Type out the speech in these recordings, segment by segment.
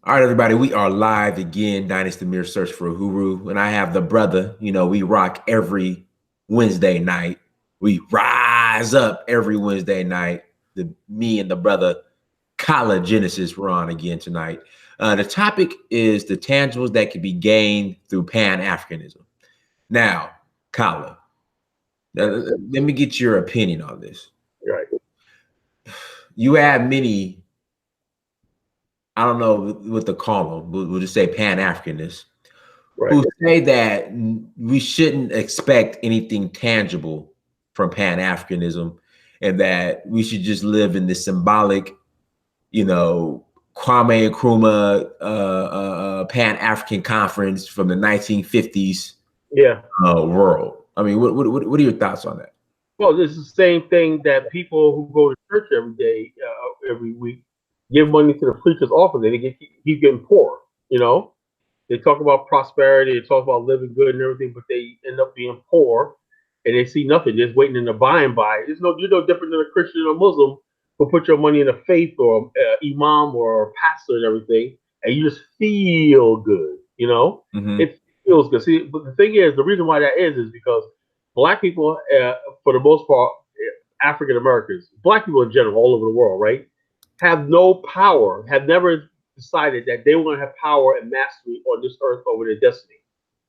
All right, everybody, we are live again. Dynasty Mirror Search for Uhuru. And I have the brother, we rock every Wednesday night. We rise up every Wednesday night. Me and the brother, Kala Genesis, we're on again tonight. The topic is the tangibles that can be gained through pan-Africanism. Now, Kala, let me get your opinion on this. Right. You have many, I don't know what to call them, we'll just say pan-Africanists, Right. who say that we shouldn't expect anything tangible from pan-Africanism and that we should just live in this symbolic, Kwame Nkrumah Pan-African Conference from the 1950s world. I mean, what are your thoughts on that? Well, it's the same thing that people who go to church every day, every week, give money to the preacher's office and keep getting poor. They talk about prosperity, they talk about living good and everything, but they end up being poor and they see nothing, just waiting in the by and by. You're no different than a Christian or Muslim who put your money in a faith or imam or a pastor and everything, and you just feel good. Mm-hmm. It feels good. See, but the thing is, the reason why that is because Black people, for the most part, African Americans, Black people in general, all over the world, right, have no power, have never decided that they were going to have power and mastery on this earth over their destiny.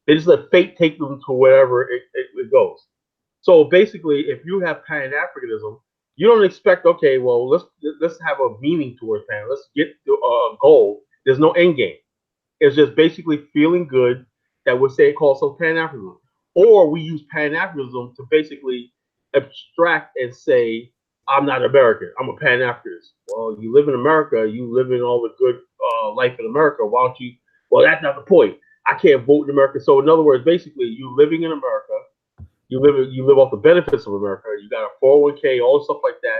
They just let fate take them to wherever it goes. So basically, if you have pan-Africanism, you don't expect, okay, well, let's have a meaning towards pan. Let's get to a goal. There's no end game. It's just basically feeling good that would say it calls some pan-Africanism. Or we use pan-Africanism to basically abstract and say, I'm not American. I'm a pan-Africanist. Well, you live in America. You live in all the good life in America. Why don't you? Well, that's not the point. I can't vote in America. So in other words, basically, you living in America, you live off the benefits of America. You got a 401k, all stuff like that,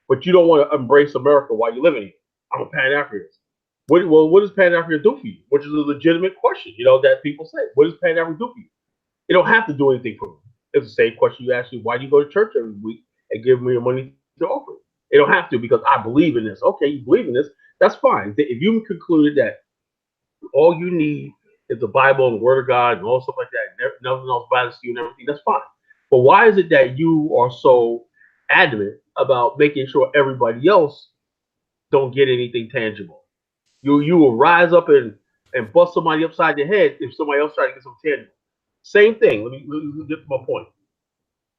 but you don't want to embrace America while you're living here. I'm a pan-Africanist. What does pan-African do for you? Which is a legitimate question, that people say. What does pan-African do for you? You don't have to do anything for me. It's the same question you ask me, why do you go to church every week and give me your money to offer? You don't have to because I believe in this. Okay, you believe in this, that's fine. If you concluded that all you need is the Bible and the Word of God and all stuff like that, nothing else matters to you and everything, that's fine. But why is it that you are so adamant about making sure everybody else don't get anything tangible? You will rise up and bust somebody upside the head if somebody else tries to get some tangible. Same thing. Let me get to my point.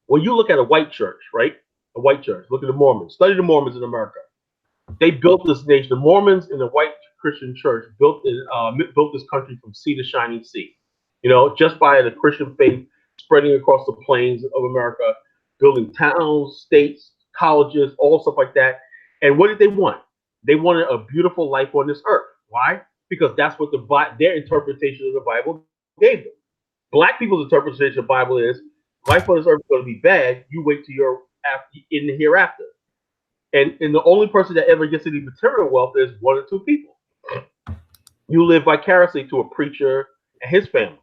When you look at a white church, right? A white church. Look at the Mormons. Study the Mormons in America. They built this nation. The Mormons in the white Christian church built this country from sea to shining sea. Just by the Christian faith spreading across the plains of America, building towns, states, colleges, all stuff like that. And what did they want? They wanted a beautiful life on this earth. Why? Because that's what their interpretation of the Bible gave them. Black people's interpretation of the Bible is life on this earth is going to be bad. You wait till you're in the hereafter. And the only person that ever gets any material wealth is one or two people. You live vicariously to a preacher and his family.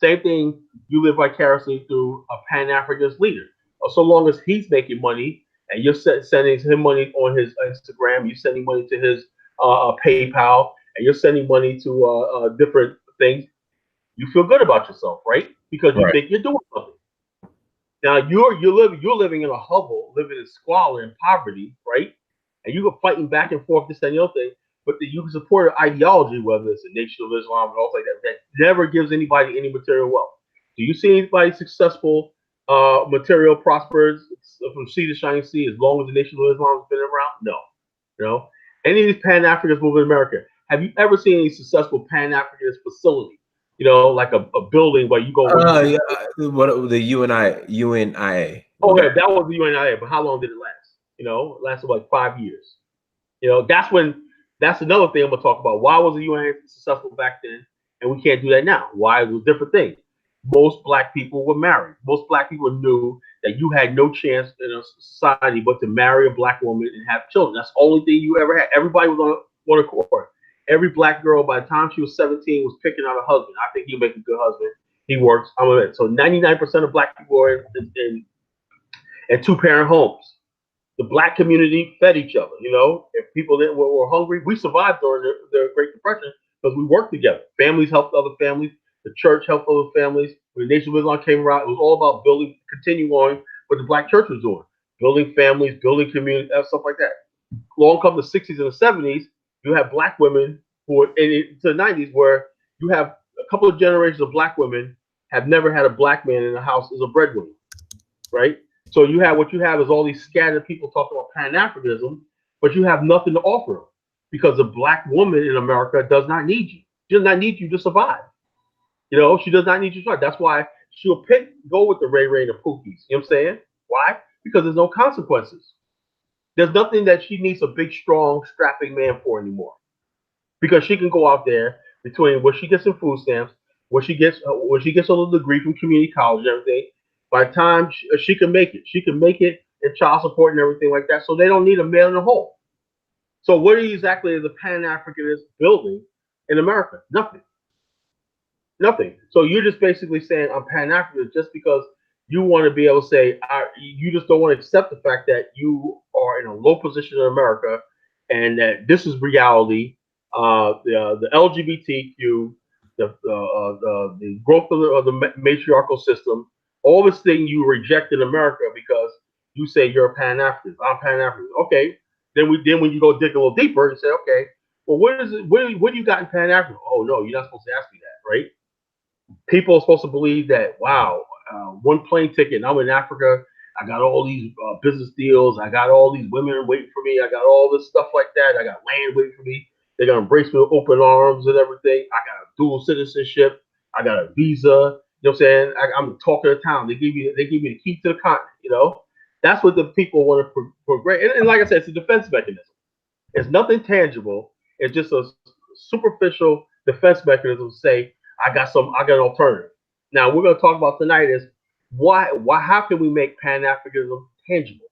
Same thing, you live vicariously through a Pan-Africanist leader. So long as he's making money and you're sending him money on his Instagram, you're sending money to his PayPal, and you're sending money to different things, you feel good about yourself, right? Because you think you're doing something. Now you're living in a hovel, living in squalor and poverty, right? And you're fighting back and forth, this and the other thing. But you can support an ideology, whether it's the Nation of Islam and all like that never gives anybody any material wealth. Do you see anybody successful, material prosperous from sea to shining sea as long as the Nation of Islam has been around? No. Any of these Pan-Africans moving in America, have you ever seen any successful Pan-Africanist facility? Like a building where you go. What the UNIA? Oh yeah, that was the UNIA. But how long did it last? It lasted like 5 years. That's another thing I'm gonna talk about. Why was the UNIA successful back then, and we can't do that now? Why? It was a different thing. Most Black people were married. Most Black people knew that you had no chance in a society but to marry a Black woman and have children. That's the only thing you ever had. Everybody was on one accord. Every Black girl, by the time she was 17, was picking out a husband. I think he'll make a good husband. He works. I'm a So 99% of Black people are in two-parent homes. The black community fed each other. You know, if people that were hungry, we survived during the Great Depression because we worked together. Families helped other families. The church helped other families. When the Nation of Islam came around, it was all about building, continue on what the black church was doing, building families, building communities, stuff like that. Along come the 60s and the 70s, you have black women who were to the 90s where you have a couple of generations of black women have never had a black man in the house as a breadwinner, right? So you have what you have is all these scattered people talking about pan-Africanism, but you have nothing to offer them because the black woman in America does not need you. She does not need you to survive. You know, she does not need you to survive. That's why she'll go with the Ray Ray and the Pookies. You know what I'm saying? Why? Because there's no consequences. There's nothing that she needs a big, strong, strapping man for anymore. Because she can go out there between what she gets in food stamps, what she gets a little degree from community college and everything. By the time she can make it, in child support and everything like that. So they don't need a male in the hole. So what exactly is the Pan-Africanist building in America? Nothing. Nothing. So you're just basically saying I'm Pan-Africanist just because you want to be able to say you just don't want to accept the fact that you are in a low position in America and that this is reality. The LGBTQ, the growth of the matriarchal system, all this thing you reject in America because you say you're a Pan-Africanist. I'm Pan-African. Okay. Then when you go dig a little deeper and say, okay, well, what do you got in Pan-African? Oh no, you're not supposed to ask me that, right? People are supposed to believe that, wow, one plane ticket and I'm in Africa. I got all these business deals. I got all these women waiting for me. I got all this stuff like that. I got land waiting for me. They're going to embrace me with open arms and everything. I got a dual citizenship. I got a visa. You know what I'm saying? I'm the talk of the town. They give me the key to the continent, you know? That's what the people want to progress. And like I said, it's a defense mechanism. It's nothing tangible. It's just a superficial defense mechanism to say, I got an alternative. Now we're going to talk about tonight is how can we make Pan-Africanism tangible?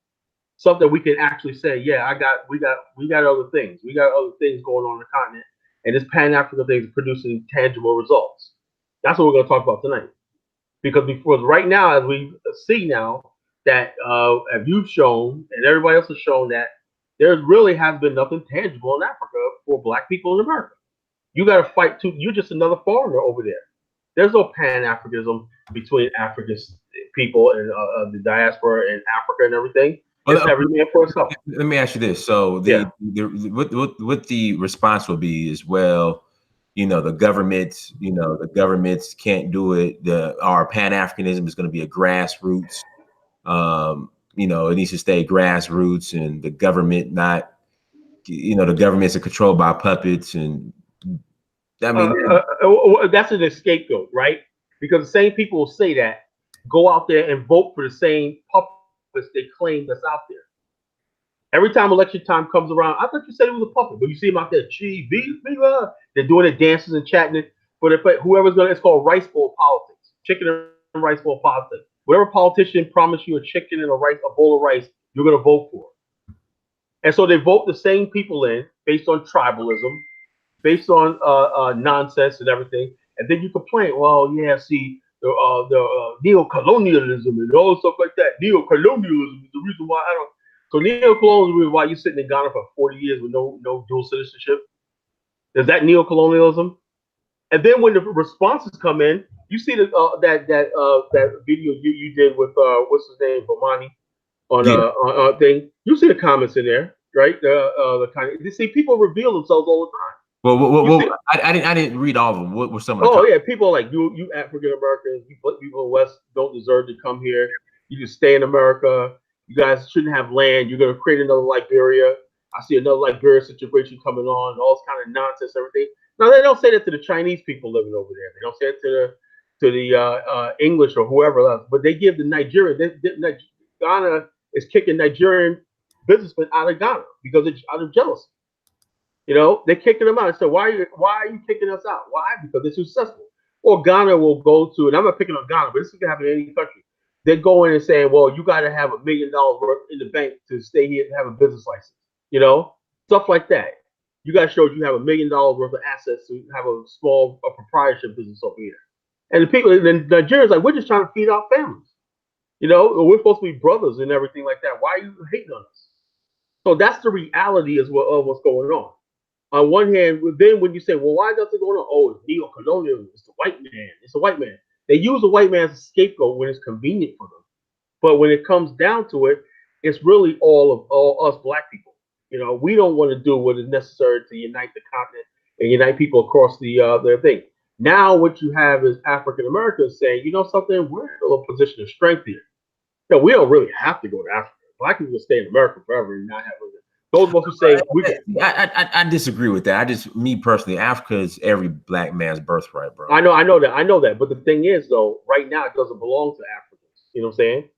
Something we can actually say, yeah, we got other things. We got other things going on in the continent, and this Pan-African thing is producing tangible results. That's what we're going to talk about tonight. Because right now, as we see now, that as you've shown and everybody else has shown that there really has been nothing tangible in Africa for Black people in America. You got to fight too. You're just another foreigner over there. There's no Pan-Africanism between African people and the diaspora in Africa and everything. It's every man for himself. Let me ask you this: so what the response will be is, well, you know, the governments can't do it. Our Pan-Africanism is going to be a grassroots. You know, it needs to stay grassroots, and the government not. You know, the governments are controlled by puppets, and I mean that's an scapegoat, right? Because the same people will say that go out there and vote for the same puppets they claim that's out there. Every time election time comes around, I thought you said it was a puppet, but you see them out there, they're doing the dances and chatting it. But whoever's gonna, it's called rice bowl politics, chicken and rice bowl politics. Whatever politician promised you a chicken and a bowl of rice, you're gonna vote for. And so they vote the same people in based on tribalism, based on nonsense and everything. And then you complain, well, yeah, see, the neocolonialism and all stuff like that. Neocolonialism is the reason why I don't. So neocolonialism is why you're sitting in Ghana for 40 years with no dual citizenship. Is that neocolonialism? And then when the responses come in, you see that video you did with what's his name, Bomani, on thing. You see the comments in there, right? The kind of, you see people reveal themselves all the time. Well, I didn't read all of them. What were some of the yeah, people like you African Americans, you people in the West don't deserve to come here. You can stay in America. You guys shouldn't have land. You're going to create another Liberia. I see another Liberia situation coming on. All this kind of nonsense, everything. Now they don't say that to the Chinese people living over there. They don't say it to the English or whoever else. But they give the Nigerian. Ghana is kicking Nigerian businessmen out of Ghana because it's out of jealousy. You know, they're kicking them out. So why are you kicking us out? Why? Because they're successful. Or Ghana will go to, and I'm not picking on Ghana, but this can happen in any country. They're going and saying, well, you got to have $1 million worth in the bank to stay here and have a business license. You know, stuff like that. You got to show you have $1 million worth of assets to have a small proprietorship business over here. And the people, then Nigerians like, we're just trying to feed our families. You know, we're supposed to be brothers and everything like that. Why are you hating on us? So that's the reality of what's going on. On one hand, then when you say, well, why does it go on? Oh, it's neocolonialism. It's the white man. It's the white man. They use the white man as a scapegoat when it's convenient for them. But when it comes down to it, it's really all us black people. We don't want to do what is necessary to unite the continent and unite people across the thing. Now, what you have is African Americans saying, you know something, we're in a position of strength here. We don't really have to go to Africa. Black people can stay in America forever and not have it. Those of us who say we can. I disagree with that. Me personally, Africa is every black man's birthright, bro. I know that. But the thing is, though, right now it doesn't belong to Africans. You know what I'm saying?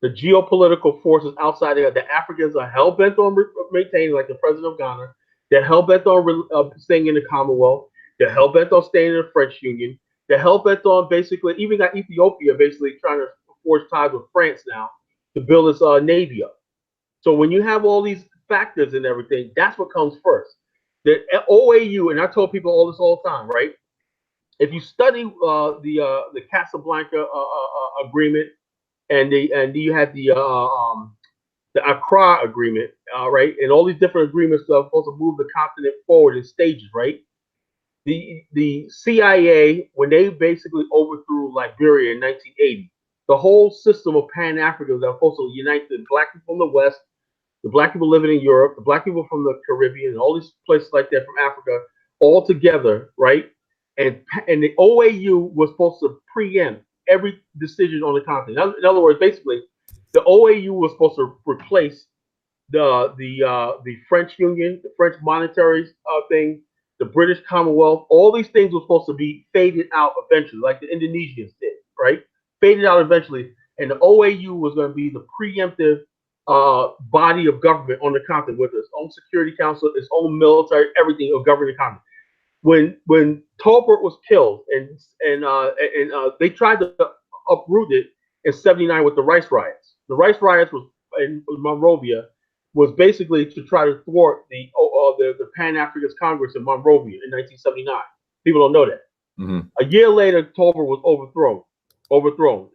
The geopolitical forces outside there, the Africans are hell bent on maintaining, like the president of Ghana. They're hell bent on staying in the Commonwealth. They're hell bent on staying in the French Union. They're hell bent on basically, even got Ethiopia basically trying to forge ties with France now to build its navy up. So when you have all these factors and everything, that's what comes first. The OAU, and I told people all this all the time, right? If you study the Casablanca agreement, and you had the Accra agreement, right, and all these different agreements that are supposed to move the continent forward in stages, right? The CIA, when they basically overthrew Liberia in 1980, the whole system of Pan-Africa that was supposed to unite the black people from the West, the black people living in Europe, the black people from the Caribbean, and all these places like that from Africa, all together, right? And the OAU was supposed to preempt every decision on the continent. In other words, basically, the OAU was supposed to replace the French Union, the French monetary thing, the British Commonwealth. All these things were supposed to be faded out eventually, like the Indonesians did, right? Faded out eventually, and the OAU was going to be the preemptive body of government on the continent with its own Security Council, its own military, everything of governing the continent. When Tolbert was killed and they tried to uproot it in '79 with the rice riots. The rice riots was in Monrovia was basically to try to thwart the Pan-Africanist Congress in Monrovia in 1979. People don't know that. Mm-hmm. A year later, Tolbert was overthrown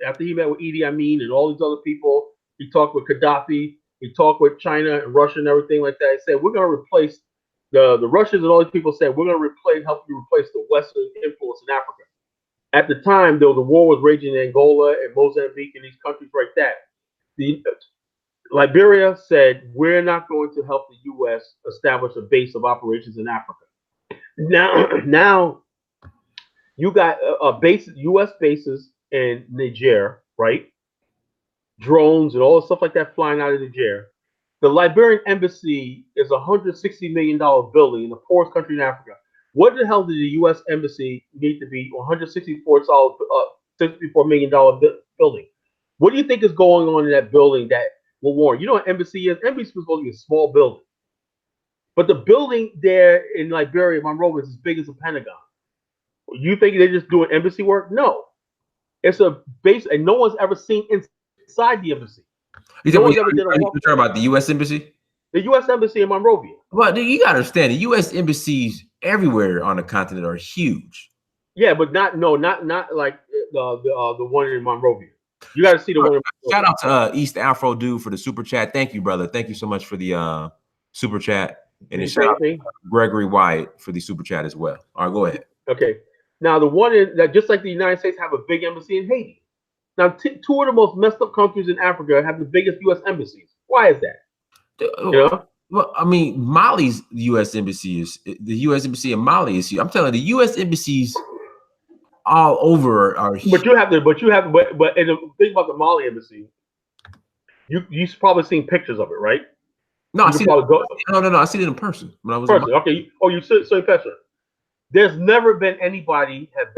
after he met with Idi Amin and all these other people. He talked with Gaddafi. He talked with China and Russia and everything like that. He said, we're going to replace the Russians and all these people said, we're going to help you replace the Western influence in Africa. At the time, though, the war was raging in Angola and Mozambique and these countries like that. Liberia said, we're not going to help the U.S. establish a base of operations in Africa. Now you got U.S. bases in Niger, right? Drones and all the stuff like that flying out of Niger. The Liberian embassy is a $160 million building in the poorest country in Africa. What the hell did the U.S. embassy need to be $164 million building? What do you think is going on in that building that will warrant? You know what embassy is? Embassy was supposed to be a small building. But the building there in Liberia, Monrovia, is as big as a Pentagon. You think they're just doing embassy work? No. It's a base, and no one's ever seen inside the embassy. You're talking about the U.S. embassy? The U.S. embassy in Monrovia. Well, you got to understand, the U.S. embassies everywhere on the continent are huge. Yeah, but not like the one in Monrovia. You got to see the one. Shout out to East Afro Dude for the super chat. Thank you, brother. Thank you so much for the super chat. And then shout out to Gregory Wyatt for the super chat as well. All right, go ahead. Okay. Now the one that just like the United States have a big embassy in Haiti. Now two of the most messed up countries in Africa have the biggest U.S. embassies. Why is that? You know? Well, I mean, Mali's U.S. embassy is the U.S. embassy in Mali is. I'm telling you, the U.S. embassies all over are. But and the thing about the Mali embassy, you've probably seen pictures of it, right? No, I see it. No, I see it in person when I was. Okay. Oh, you saw it in person. There's never been anybody have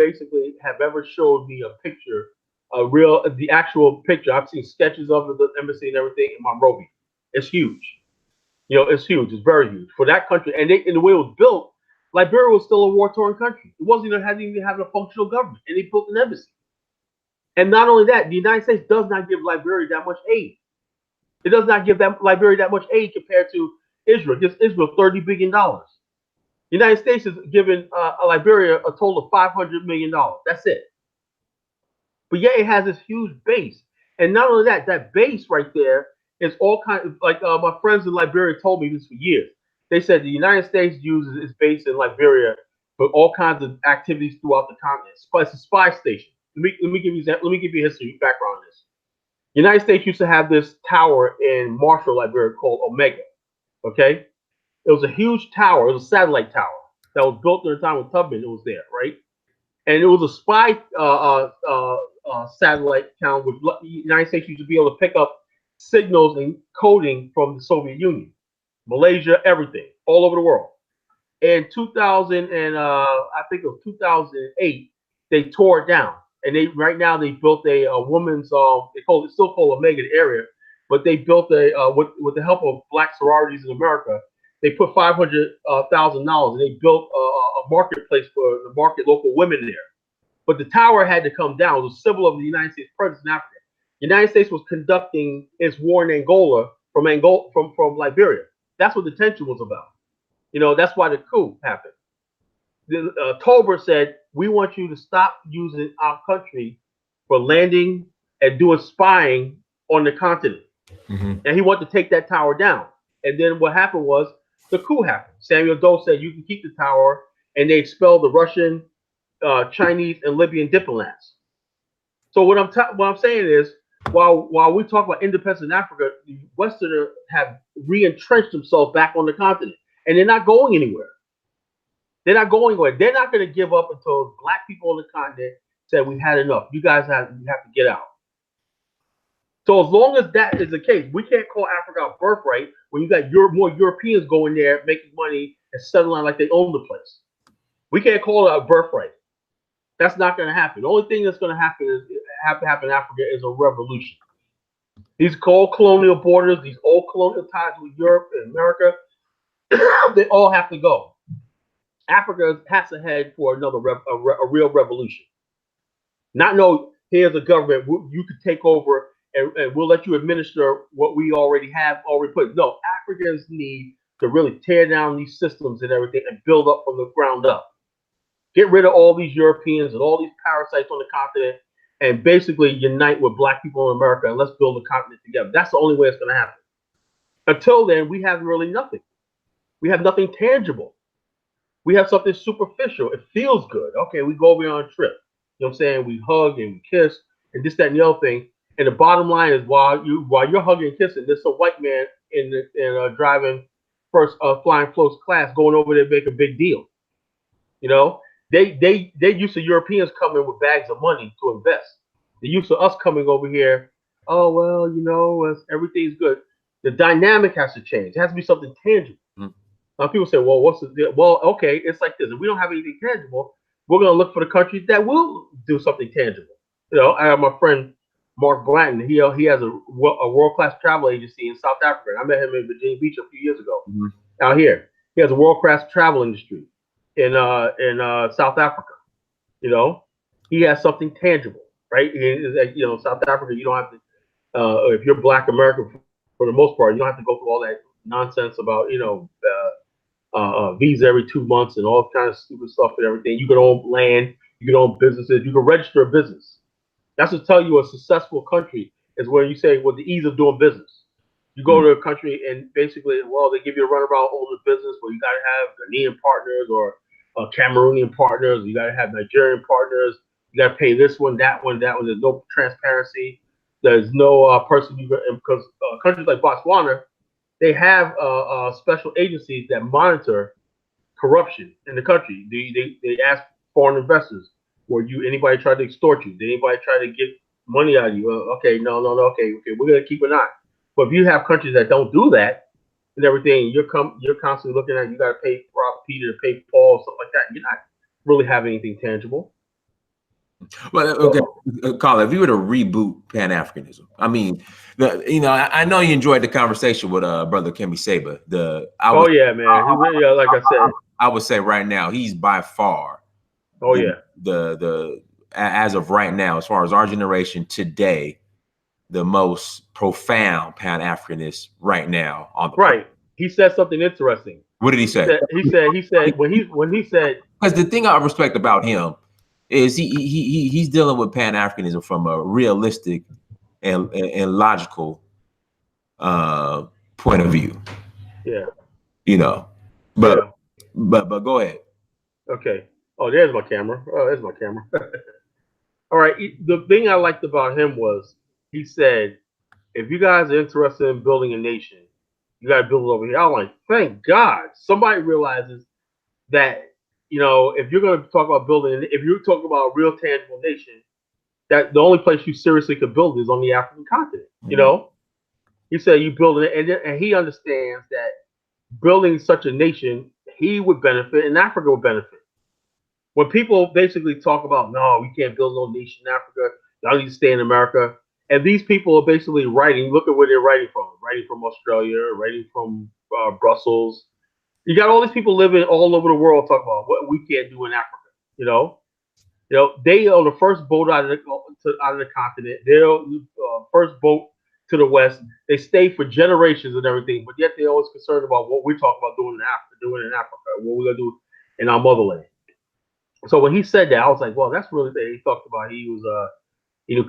ever showed me a picture, the actual picture. I've seen sketches of the embassy and everything in Monrovia. It's huge. It's huge. It's very huge for that country. And the way it was built, Liberia was still a war-torn country. It hadn't even had a functional government, and they built an embassy. And not only that, the United States does not give Liberia that much aid. It does not give Liberia that much aid compared to Israel. It gives Israel $30 billion. The United States is giving Liberia a total of $500 million. That's it. But yet it has this huge base. And not only that, that base right there It's all kind of like my friends in Liberia told me this for years. They said the United States uses its base in Liberia for all kinds of activities throughout the continent. It's a spy station. Let me give you history background on this. The United States used to have this tower in Marshall, Liberia called Omega. Okay, it was a huge tower. It was a satellite tower that was built during the time when Tubman was there, right? And it was a spy satellite town, which the United States used to be able to pick up signals and coding from the Soviet Union, Malaysia, everything, all over the world. In 2000 and I think it was 2008, they tore it down, and right now they built a woman's they call it still called Omega area, but they built a with the help of black sororities in America. They put $500,000 and they built a marketplace for the market local women there. But the tower had to come down. It was a symbol of the United States presence in Africa. The United States was conducting its war in Angola from Liberia. That's what the tension was about. You know, that's why the coup happened. Tolbert said, we want you to stop using our country for landing and doing spying on the continent. Mm-hmm. And he wanted to take that tower down. And then what happened was the coup happened. Samuel Doe said, you can keep the tower, and they expelled the Russian, Chinese, and Libyan diplomats. So what I'm saying is, while we talk about independence in Africa, the Westerners have re-entrenched themselves back on the continent, and they're not going anywhere. They're not going anywhere. They're not going to give up until black people on the continent said, we've had enough. You guys have to get out. So as long as that is the case, we can't call Africa a birthright when you got more Europeans going there making money and settling like they own the place. We can't call it a birthright. That's not going to happen. The only thing that's going to happen in Africa is a revolution. These old colonial borders, these old colonial ties with Europe and America, they all have to go. Africa has to head for another a real revolution. Not no, here's a government you could take over and we'll let you administer what we already put. No, Africans need to really tear down these systems and everything and build up from the ground up. Get rid of all these Europeans and all these parasites on the continent and basically unite with black people in America and let's build a continent together. That's the only way it's going to happen. Until then, we have really nothing. We have nothing tangible. We have something superficial. It feels good. Okay, we go over on a trip. You know what I'm saying? We hug and we kiss and this, that, and the other thing. And the bottom line is while you're hugging and kissing, there's a white man driving first flying first class going over there to make a big deal. You know, they used to Europeans coming with bags of money to invest. They're used to us coming over here. Oh well, you know, everything's good. The dynamic has to change. It has to be something tangible. Mm-hmm. Now people say, well, what's the deal? Well, okay, it's like this. If we don't have anything tangible, we're gonna look for the countries that will do something tangible. You know, I have my friend Mark Blanton. He has a world-class travel agency in South Africa. I met him in Virginia Beach a few years ago. Mm-hmm. Out here, he has a world-class travel industry in South Africa. You know, he has something tangible, right? You know, South Africa, you don't have to. If you're Black American, for the most part, you don't have to go through all that nonsense about visa every 2 months and all kind of stupid stuff and everything. You can own land, you can own businesses, you can register a business. That's to tell you a successful country is where you say, well, the ease of doing business. You go to a country and basically, well, they give you a runabout on the business where you got to have Ghanaian partners or Cameroonian partners. You got to have Nigerian partners. You got to pay this one, that one, that one. There's no transparency. There's no person because countries like Botswana, they have special agencies that monitor corruption in the country. They ask foreign investors, anybody try to extort you? Did anybody try to get money out of you? Okay, no, okay, we're gonna keep an eye. But if you have countries that don't do that and everything, you're constantly looking at you got to pay Rob Peter to pay Paul, stuff like that. You're not really having anything tangible. Well, okay, Colin, if you were to reboot Pan-Africanism, I mean, I know you enjoyed the conversation with brother Kemi Seba. Like I said, I would say right now he's by far. The as of right now, as far as our generation today, the most profound Pan-Africanist right now on the planet. He said something interesting. What did he say? He said when he said, because the thing I respect about him is he's dealing with Pan-Africanism from a realistic and logical point of view. Yeah. You know, but Yeah. but go ahead. Okay. Oh, there's my camera. Oh, there's my camera. All right. The thing I liked about him was he said, if you guys are interested in building a nation, you got to build it over here. I'm like, thank God somebody realizes that, if you're going to talk about building, if you're talking about a real tangible nation, that the only place you seriously could build is on the African continent. He said you build it, and he understands that building such a nation, he would benefit and Africa would benefit. When people basically talk about, no, we can't build no nation in Africa, y'all need to stay in America. And these people are basically writing, look at where they're writing from Australia, writing from Brussels. You got all these people living all over the world talking about what we can't do in Africa. They are the first boat out of the continent. They're first boat to the west. They stay for generations and everything, but yet they're always concerned about what we're talking about doing in Africa, what we're gonna do in our motherland. So when he said that, I was like, well, that's really that he talked about. He was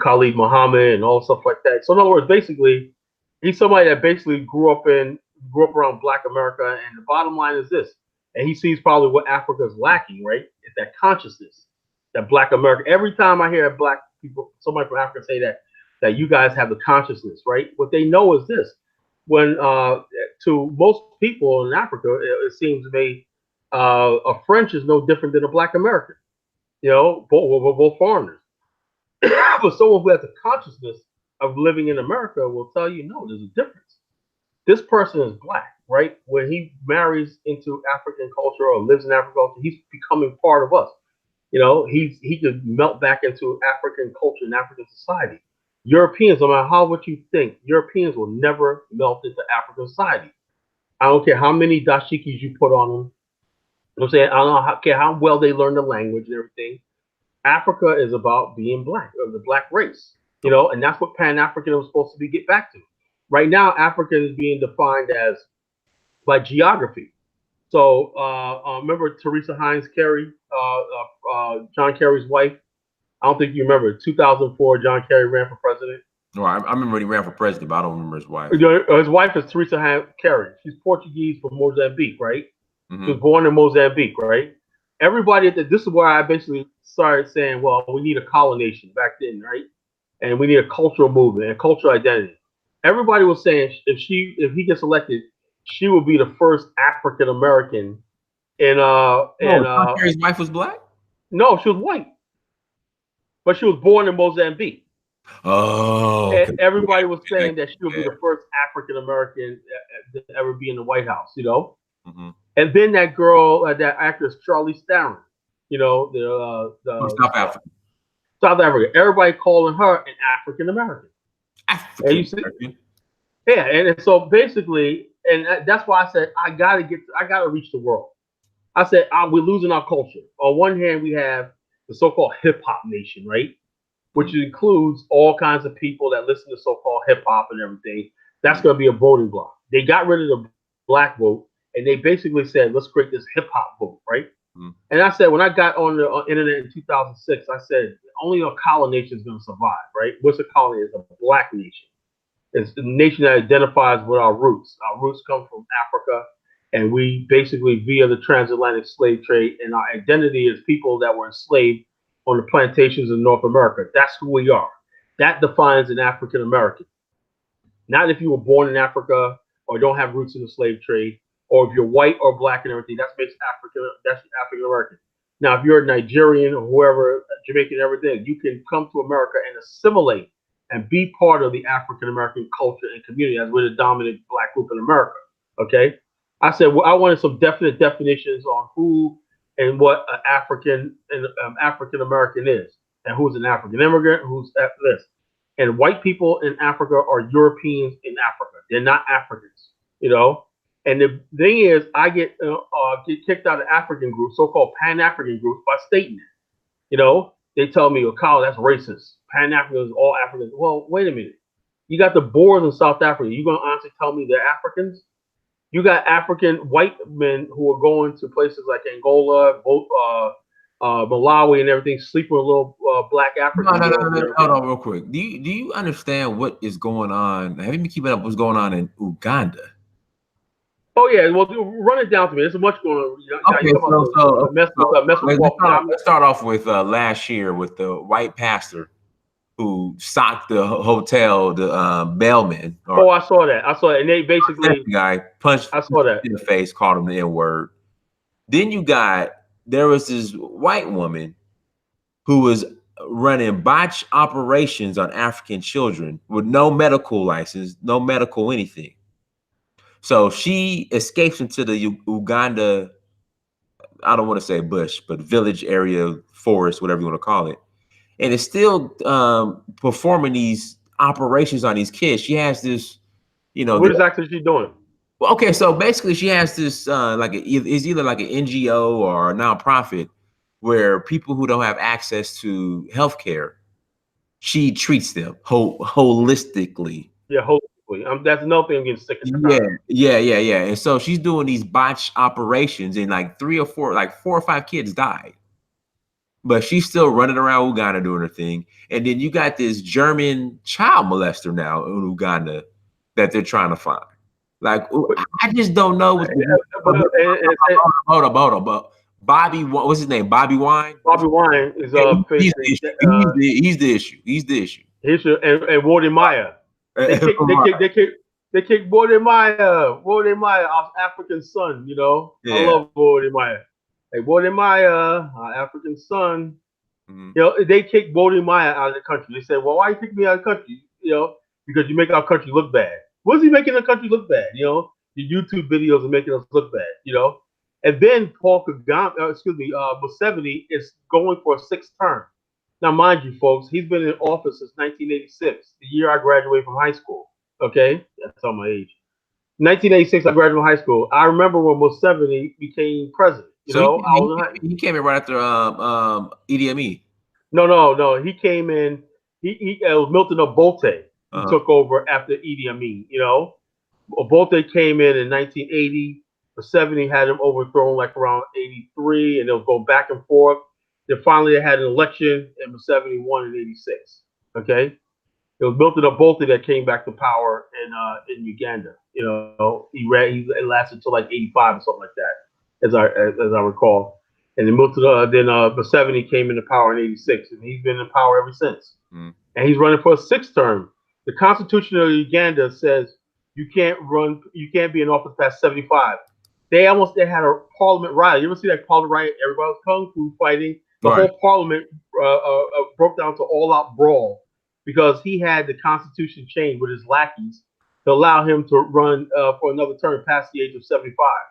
Khalid Muhammad and all stuff like that. So in other words, basically, he's somebody that basically grew up around Black America, and the bottom line is this. And he sees probably what Africa is lacking, right? It's that consciousness that Black America. Every time I hear Black people, somebody from Africa say that you guys have the consciousness, right? What they know is this: when to most people in Africa, it seems to me, a French is no different than a Black American. Both foreigners. But someone who has a consciousness of living in America will tell you, no, there's a difference. This person is Black, right? When he marries into African culture or lives in African culture, he's becoming part of us. He could melt back into African culture and African society. Europeans, no matter what you think, Europeans will never melt into African society. I don't care how many dashikis you put on them. I'm saying, I don't care how well they learn the language and everything. Africa is about being Black, or the Black race, and that's what Pan-Africanism is supposed to be get back to. Right now, Africa is being defined as by geography. So remember Teresa Hines Carey, John Kerry's wife? I don't think you remember. 2004, John Kerry ran for president. No, I remember when he ran for president, but I don't remember his wife. His wife is Teresa Hines Carey. She's Portuguese from Mozambique, right? Mm-hmm. She was born in Mozambique, right? Everybody, this is where I basically started saying, well, we need a colonization back then, right? And we need a cultural movement and cultural identity. Everybody was saying if he gets elected, she will be the first African American Kerry's wife was Black? No, she was white. But she was born in Mozambique. Oh. Okay. And everybody was saying that she would be the first African American to ever be in the White House, Mm-hmm. And then that girl, that actress Charlize Theron, the South Africa. South Africa. Everybody calling her an African American. Yeah, and so basically, and that's why I said I gotta reach the world. I said we're losing our culture. On one hand, we have the so-called hip hop nation, right, which includes all kinds of people that listen to so-called hip hop and everything. That's going to be a voting block. They got rid of the Black vote, and they basically said, let's create this hip hop vote, right? Mm-hmm. And I said, when I got on the internet in 2006, I said, only a colony nation is going to survive, right? What's a colony? It's a Black nation. It's the nation that identifies with our roots. Our roots come from Africa, and we basically, via the transatlantic slave trade, and our identity is people that were enslaved on the plantations in North America. That's who we are. That defines an African American. Not if you were born in Africa or don't have roots in the slave trade, or if you're white or Black and everything. That's African American. Now, if you're a Nigerian or whoever, Jamaican, everything, you can come to America and assimilate and be part of the African American culture and community, as we're the dominant Black group in America. Okay, I said, well, I wanted some definite definitions on who and what an African American is, and who's an African immigrant, who's this. And white people in Africa are Europeans in Africa. They're not Africans, And the thing is, I get kicked out of African groups, so-called Pan-African groups, by stating it. They tell me, well, Kyle, that's racist. Pan-Africans, all Africans. Well, wait a minute. You got the Boers in South Africa. You gonna honestly tell me they're Africans? You got African white men who are going to places like Angola, Malawi and everything, sleeping with little black No, African no, no, girls no, and no. Hold everything. on, real quick. Do you understand what is going on? Have you been keeping up what's going on in Uganda? Oh yeah, well, run it down to me. There's so much going on. Now you Okay, talk about the mess with let's Paul Kagame. start off with last year with the white pastor who socked the hotel, the bellman or Oh, I saw that. I saw that, and they basically, guy punched I saw that. in the face, called him the N word. Then there was this white woman who was running botch operations on African children with no medical license, no medical anything. So she escapes into the Uganda, I don't want to say bush, but village area, forest, whatever you want to call it. And is still performing these operations on these kids. She has this, What exactly is she doing? well, okay, so basically she has this it's either like an NGO or a nonprofit where people who don't have access to healthcare, she treats them holistically. Yeah, hopefully. That's another thing I'm getting sick and Yeah, tired of. yeah. And so she's doing these botched operations, and like four or five kids died. But she's still running around Uganda doing her thing. And then you got this German child molester now in Uganda that they're trying to find. Like, I just don't know what's But, hold up. But Bobby, what's his name? Bobby Wine. Bobby Wine is Yeah, he's the facing issue. He's the issue. He's the issue. and Wardy Maya. They kicked Wardy Maya off African Sun. I Yeah. love Wardy Maya. Hey, Wardy Maya, our African son. Mhm. They kicked Wardy Maya out of the country. They said, "Well, why you kick me out of the country? Because you make our country look bad." What's he making the country look bad? Your YouTube videos are making us look bad. And then Paul Kagame, Museveni is going for a sixth term. Now, mind you, folks, he's been in office since 1986, the year I graduated from high school. Okay, that's on my age. 1986, I graduated from high school. I remember when Museveni became president. So I was he came in right after Idi Amin. No. He came in. He it was Milton Obote who Uh-huh. took over after Idi Amin. Obote came in 1980. For 70 had him overthrown like around 83, and they'll go back and forth. Then finally they had an election, and Museveni won in 86. Okay, it was Milton Obote that came back to power in Uganda. It lasted until like 85 or something like that, as I recall. And then Museveni came into power in 86, and he's been in power ever since. Mm. And he's running for a sixth term. The Constitution of Uganda says you can't be in office past 75. They had a parliament riot. You ever see that parliament riot? Everybody was kung fu fighting. The Right. whole parliament broke down to all-out brawl because he had the Constitution changed with his lackeys to allow him to run for another term past the age of 75.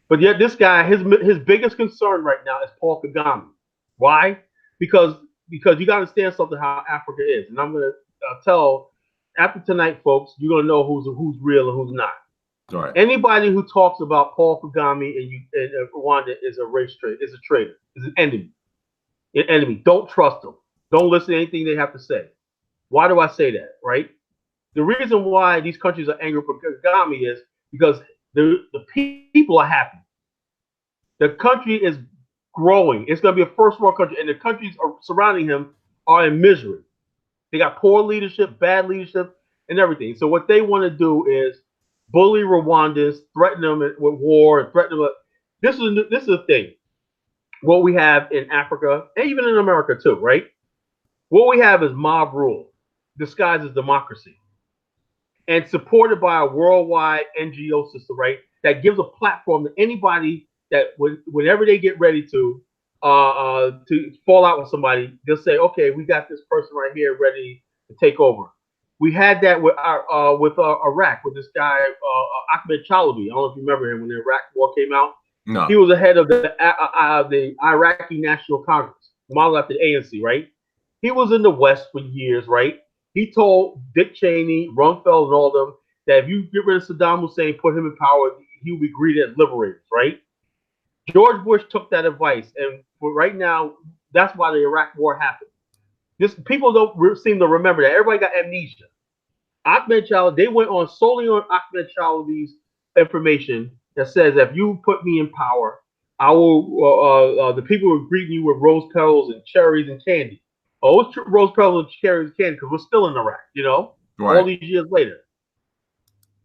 But yet this guy, his biggest concern right now is Paul Kagame. Why? Because you got to understand something how Africa is, and I'm gonna tell after tonight, folks, you're gonna know who's real and who's not. Right. Anybody who talks about Paul Kagame and Rwanda is a is a traitor, is an enemy. An enemy. Don't trust them. Don't listen to anything they have to say. Why do I say that? Right? The reason why these countries are angry for Kagame is because the people are happy. The country is growing. It's going to be a first world country, and the countries surrounding him are in misery. They got poor leadership, bad leadership, and everything. So what they want to do is bully Rwandans, threaten them with war, and threaten them. This is the thing. What we have in Africa, and even in America too, right? What we have is mob rule disguised as democracy, and supported by a worldwide NGO system, right? That gives a platform to anybody that whenever they get ready to fall out with somebody, they'll say, "Okay, we got this person right here ready to take over." We had that with Iraq with this guy Ahmed Chalabi. I don't know if you remember him when the Iraq War came out. No. He was the head of the Iraqi National Congress, modeled after the ANC, right? He was in the West for years, right? He told Dick Cheney, Rumsfeld, and all of them that if you get rid of Saddam Hussein, put him in power, he will be greeted as liberators, right? George Bush took that advice, and for right now, that's why the Iraq War happened. People don't seem to remember that. Everybody got amnesia. Ahmed Chalabi, they went on solely on Ahmed Chalabi's information that says if you put me in power, the people were greeting you with rose petals and cherries and candy. Oh, it's rose petals and cherries and candy because we're still in Iraq, all Right. these years later.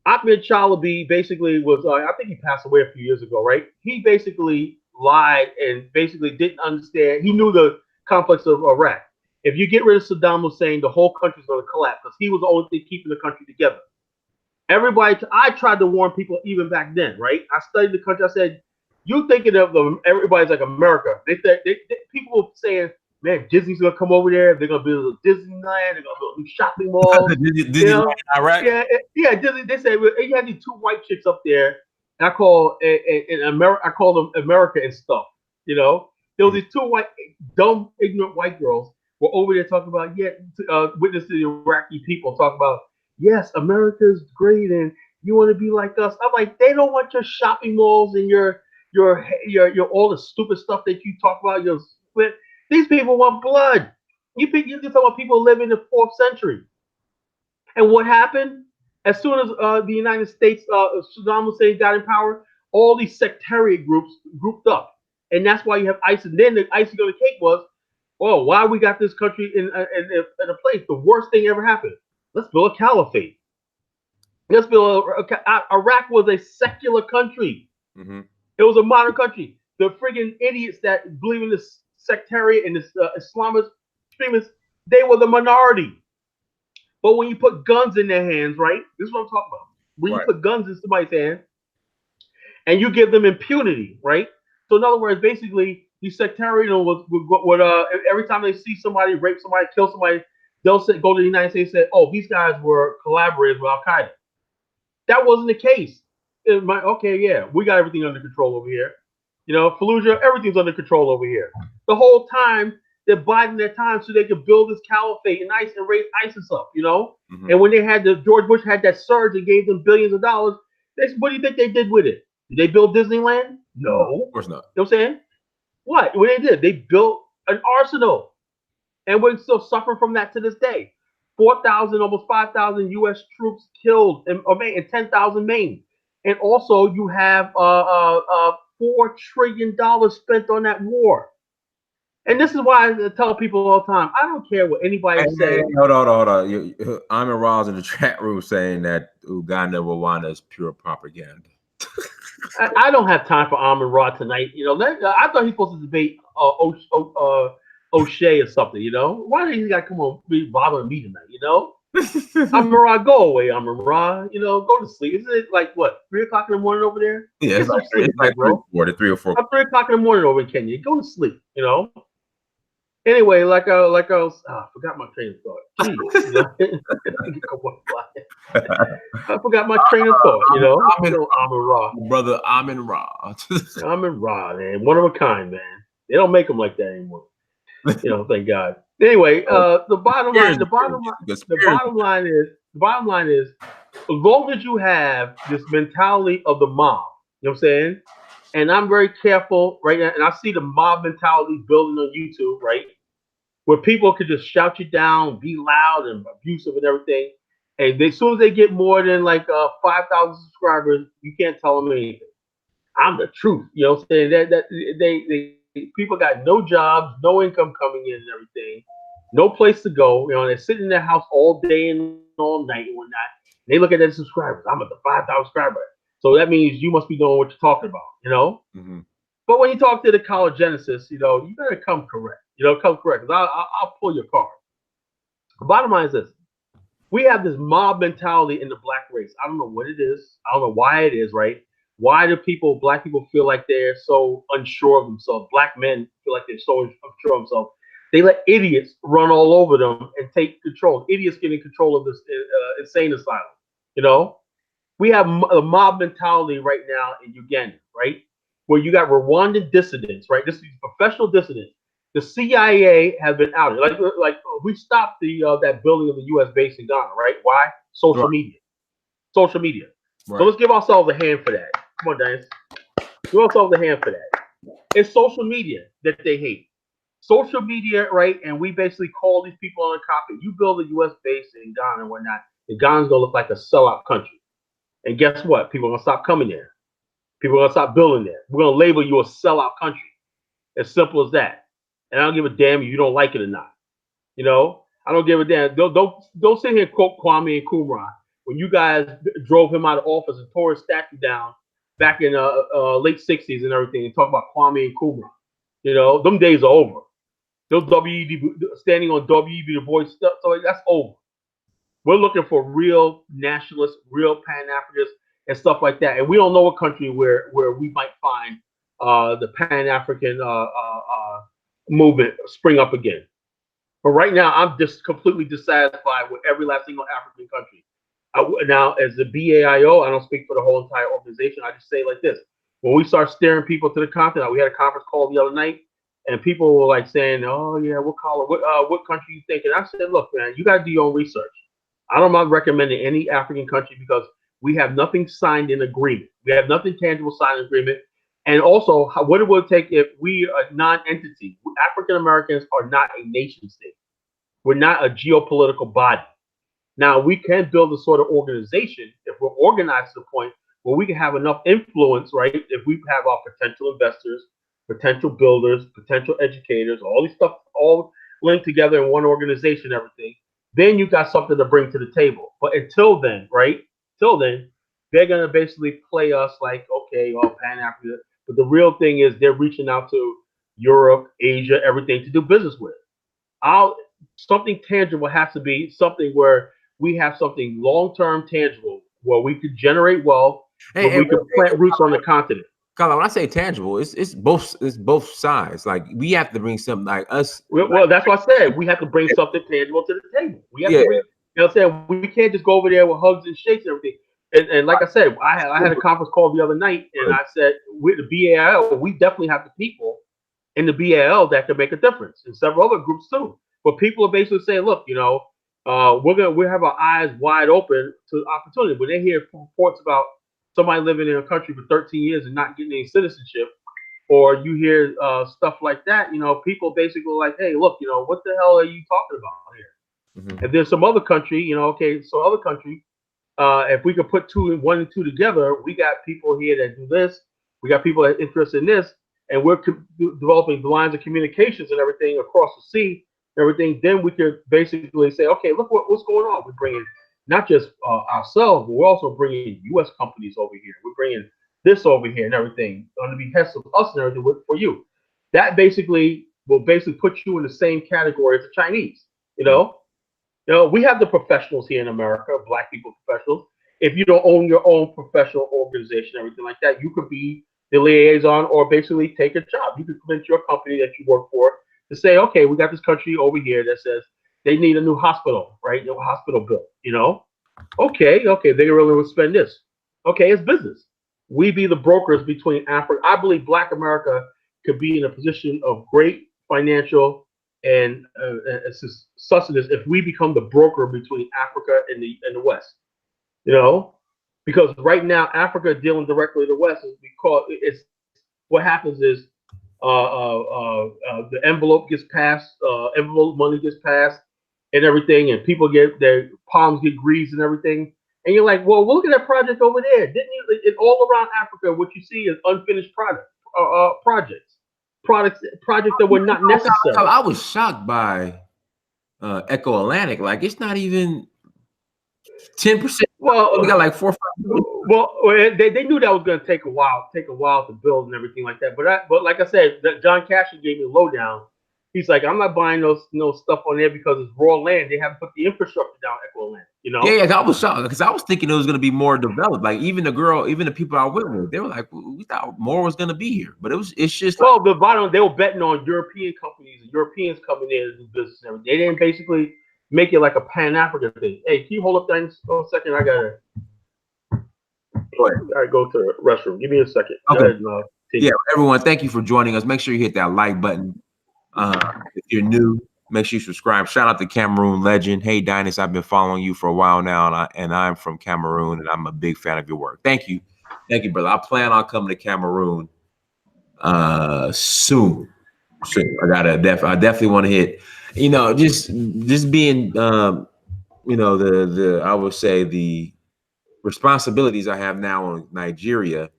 Ahmed Chalabi basically was, I think he passed away a few years ago, right? He basically lied and basically didn't understand. He knew the complex of Iraq. If you get rid of Saddam Hussein, the whole country's going to collapse because he was the only thing keeping the country together. I tried to warn people even back then, right? I studied the country. I said, you thinking of everybody's like America. People were saying, man, Disney's going to come over there. They're going to build a Disneyland. They're going to build new shopping malls. Disneyland, Iraq. Yeah. Disney. They said, well, you had these two white chicks up there. And I call in America. I call them America and stuff. There was these two dumb, ignorant white girls were over there talking about, witness to the Iraqi people talking about, yes, America's great and you want to be like us. I'm like, they don't want your shopping malls and your all the stupid stuff that you talk about. These people want blood. You can talk about people living in the 4th century. And what happened? As soon as the United States, Saddam Hussein got in power, all these sectarian groups grouped up. And that's why you have ISIS. And then the icing on the cake was, oh, why we got this country in a place? The worst thing ever happened. Let's build a caliphate. Let's build Iraq was a secular country. Mm-hmm. It was a modern country. The friggin' idiots that believe in this sectarian and this Islamist extremists, they were the minority. But when you put guns in their hands, right? This is what I'm talking about. When you put guns in somebody's hand and you give them impunity, right? So in other words, basically, these sectarian would every time they see somebody rape somebody, kill somebody, they'll go to the United States and say, oh, these guys were collaborators with Al Qaeda. That wasn't the case. We got everything under control over here. Fallujah, everything's under control over here. The whole time, they're biding their time so they could build this caliphate and raise ISIS up, Mm-hmm. And when George Bush had that surge and gave them billions of dollars, what do you think they did with it? Did they build Disneyland? No. Of course not. You know what I'm saying? What they did? They built an arsenal. And we're still suffering from that to this day. 4,000, almost 5,000 U.S. troops killed and 10,000 maimed. And also, you have $4 trillion spent on that war. And this is why I tell people all the time, I don't care what anybody says. Hold on. I'm in Ross in the chat room saying that Uganda and Rwanda is pure propaganda. I don't have time for Amon Ra tonight. I thought he was supposed to debate O'Shea or something, Why do you got to come on be bothering me tonight, Amon Ra, go away, Amon Ra. Go to sleep. Isn't it like what, 3 o'clock in the morning over there? Yeah, it's like 3 or 4. 3 o'clock in the morning over in Kenya. Go to sleep, Anyway, I forgot my train of thought. Jeez, I forgot my train of thought, Amon Ra. Brother Amon Ra. Amon Ra, man. One of a kind, man. They don't make them like that anymore. Thank God. Anyway, the bottom line is, as long as you have this mentality of the mob, you know what I'm saying? And I'm very careful right now, and I see the mob mentality building on YouTube, right? Where people could just shout you down, be loud and abusive and everything. And as soon as they get more than 5,000 subscribers, you can't tell them anything. I'm the truth. You know what I'm saying? They people got no jobs, no income coming in and everything, no place to go. They're sitting in their house all day and all night and whatnot. And they look at their subscribers. I'm at the 5,000 subscriber. So that means you must be knowing what you're talking about, Mm-hmm. But when you talk to the college Genesis, you better come correct. Come correct. Because I'll pull your card. The bottom line is this. We have this mob mentality in the black race. I don't know what it is. I don't know why it is, right? Why do black people feel like they're so unsure of themselves? Black men feel like they're so unsure of themselves. They let idiots run all over them and take control. Idiots get in control of this insane asylum. We have a mob mentality right now in Uganda, right? Where you got Rwandan dissidents, right? This is professional dissidents. The CIA has been outed. Like we stopped that building of the U.S. base in Ghana, right? Why? Social media. Social media. Right. So let's give ourselves a hand for that. Come on, Dennis. Give ourselves a hand for that. It's social media that they hate. Social media, right? And we basically call these people on a copy. You build a U.S. base in Ghana and whatnot, and Ghana's gonna look like a sellout country. And guess what? People are gonna stop coming there. People are gonna stop building there. We're gonna label you a sellout country. As simple as that. And I don't give a damn if you don't like it or not. You know, I don't give a damn. Don't sit here and quote Kwame Nkrumah when you guys drove him out of office and tore his statue down back in late '60s and everything, and talk about Kwame Nkrumah. You know, them days are over. Those WED standing on WEB Du Bois stuff, so that's over. We're looking for real nationalists, real Pan-Africanists, and stuff like that. And we don't know a country where we might find the Pan-African movement spring up again. But right now, I'm just completely dissatisfied with every last single African country. Now, as the BAIO, I don't speak for the whole entire organization. I just say it like this: when we start steering people to the continent, we had a conference call the other night, and people were like saying, "Oh yeah, we'll call it. What country you think?" And I said, "Look, man, you got to do your own research. I'm not recommending any African country because we have nothing signed in agreement. We have nothing tangible signed in agreement. And also, what it would take if we are a non-entity. African Americans are not a nation state. We're not a geopolitical body. Now, we can build a sort of organization if we're organized to the point where we can have enough influence, right? If we have our potential investors, potential builders, potential educators, all these stuff all linked together in one organization, everything, then you got something to bring to the table. But until then, right? Till then, they're going to basically play us like, okay, well, Pan-Africa. But the real thing is they're reaching out to Europe, Asia, everything to do business with. Something tangible has to be something where we have something long-term tangible where we could generate wealth, where we could plant roots on the continent. Colin, when I say tangible, it's both sides. Like we have to bring something like us. Well, that's what I said. We have to bring something tangible to the table. We have to bring, you know what I'm saying? We can't just go over there with hugs and shakes and everything. And like I said, I had a conference call the other night, and I said, with the BAL, we definitely have the people in the BAL that can make a difference, and several other groups too. But people are basically saying, look, you know, we have our eyes wide open to opportunity. When they hear reports about somebody living in a country for 13 years and not getting any citizenship, or you hear stuff like that, you know, people basically like, hey, look, you know, what the hell are you talking about here? Mm-hmm. And there's some other country, you know, okay, so other country, if we could put one and two together, we got people here that do this, we got people that are interested in this, and we're developing the lines of communications and everything across the sea, everything. Then we could basically say, okay, look what's going on. We're bringing not just ourselves, but we're also bringing U.S. companies over here. We're bringing this over here and everything on the behest of us and everything for you. That basically will put you in the same category as the Chinese. You know, we have the professionals here in America, Black people professionals. If you don't own your own professional organization, everything like that, you could be the liaison or basically take a job. You could convince your company that you work for to say, okay, we got this country over here that says they need a new hospital, right? No hospital built, you know? Okay, they really will spend this. Okay, it's business. We be the brokers between Africa. I believe Black America could be in a position of great financial and sustenance if we become the broker between Africa and the West. You know, because right now Africa dealing directly with the West is because it's what happens is the envelope gets passed, envelope money gets passed, and everything, and people get their palms get greased and everything. And you're like, well, look at that project over there. Didn't you? It, all around Africa, what you see is unfinished projects that were not necessary. I was shocked by Echo Atlantic. Like it's not even 10%. Well, we got like 4 or 5. Well, they knew that was going to take a while to build and everything like that. But like I said, John Cashin gave me a lowdown. He's like, I'm not buying no stuff on there because it's raw land. They haven't put the infrastructure down Echo Land, you know? Yeah, I was shocked because I was thinking it was going to be more developed. Like even the people I went with, they were like, we thought more was going to be here, but it's just. Well, the bottom they were betting on European companies and Europeans coming in to do business and everything. They didn't basically make it like a Pan-African thing. Hey, can you hold up that for a second? I gotta. All right, go to the restroom. Give me a second. Okay. Yeah, everyone, thank you for joining us. Make sure you hit that like button. If you're new, make sure you subscribe. Shout out to Cameroon legend. Hey, Dynus, I've been following you for a while now, and I'm from Cameroon, and I'm a big fan of your work. Thank you, brother. I plan on coming to Cameroon soon. I definitely want to hit. You know, just being, you know, I would say the responsibilities I have now in Nigeria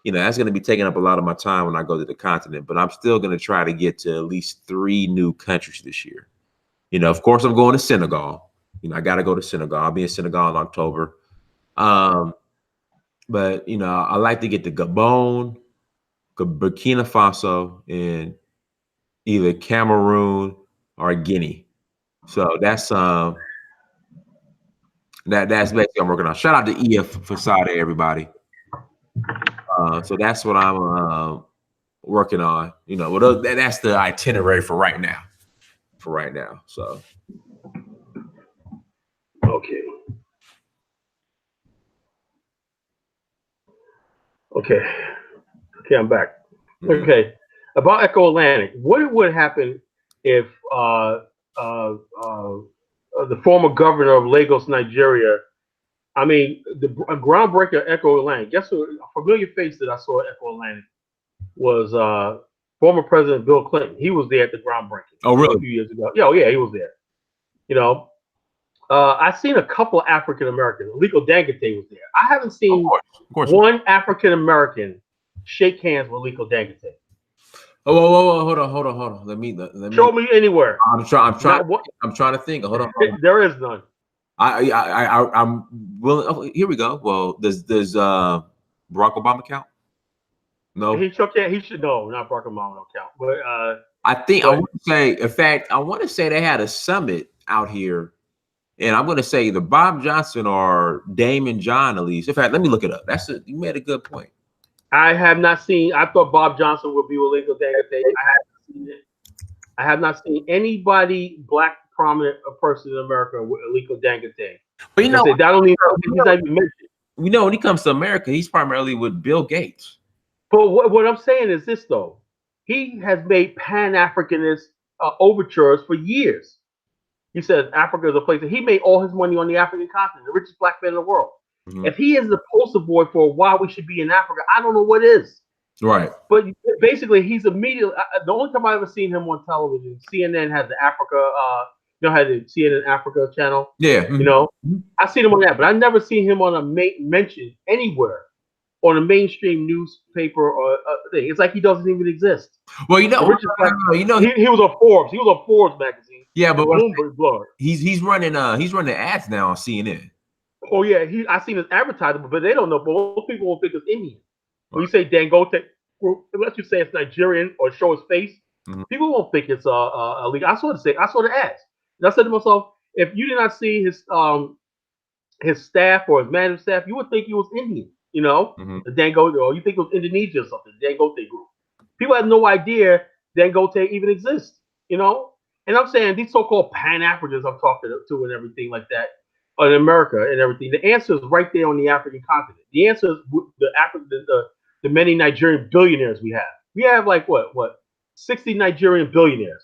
you know, that's going to be taking up a lot of my time when I go to the continent, but I'm still going to try to get to at least 3 new countries this year. You know, of course, I'm going to Senegal. You know, I got to go to Senegal. I'll be in Senegal in October. But, you know, I like to get to Gabon, Burkina Faso, and either Cameroon or Guinea. So that's that's basically what I'm working on. Shout out to EF Fasada, everybody. So that's what I'm working on. You know, well, that's the itinerary for right now. So Okay. Okay, I'm back. mhm. Okay, about Echo Atlantic. What would happen if the former governor of Lagos, Nigeria? I mean, a groundbreaker Echo Atlantic. Guess who? A familiar face that I saw at Echo Atlantic was former President Bill Clinton. He was there at the groundbreaking. Oh, really? A few years ago. Yeah, he was there. You know, I've seen a couple of African Americans. Aliko Dangote was there. I haven't seen of course. one African American shake hands with Aliko Dangote. Oh, whoa, hold on. Let me show me anywhere. I'm trying to think. Hold on. There is none. I'm willing. Oh, here we go. Well, does Barack Obama count? No. He shook hands. He should no, not Barack Obama don't count. But I think I want to say. In fact, I want to say they had a summit out here. And I'm going to say either Bob Johnson or Damon John, at least. In fact, let me look it up. You made a good point. I have not seen. I thought Bob Johnson would be with Aliko Dangote. I haven't seen it. I have not seen anybody black prominent person in America with Aliko Dangote. But you know, he's not even mentioned. You know, when he comes to America, he's primarily with Bill Gates. But what I'm saying is this, though. He has made pan-Africanist overtures for years. He said Africa is a place that he made all his money on the African continent, the richest black man in the world. Mm-hmm. If he is the poster boy for why we should be in Africa, I don't know what is. Right. But basically, he's immediately the only time I've ever seen him on television. CNN has the Africa, had the CNN Africa channel. Yeah. Mm-hmm. I've seen him on that, but I've never seen him on a mention anywhere on a mainstream newspaper or thing. It's like he doesn't even exist. Well, he was on Forbes. He was on Forbes magazine. Yeah, but he's running ads now on CNN. Oh yeah, I seen his advertisement, but they don't know. But most people will think it's Indian. When you say Dangote, unless you say it's Nigerian or show his face, people won't think it's illegal. I saw the ads, and I said to myself, if you did not see his staff or his management staff, you would think he was Indian. The Dangote, or you think it was Indonesia or something. The Dangote group. People have no idea Dangote even exists. And I'm saying these so-called pan-Africans I'm talking to and everything like that in America and everything. The answer is right there on the African continent. The answer is the many Nigerian billionaires we have. We have like what 60 Nigerian billionaires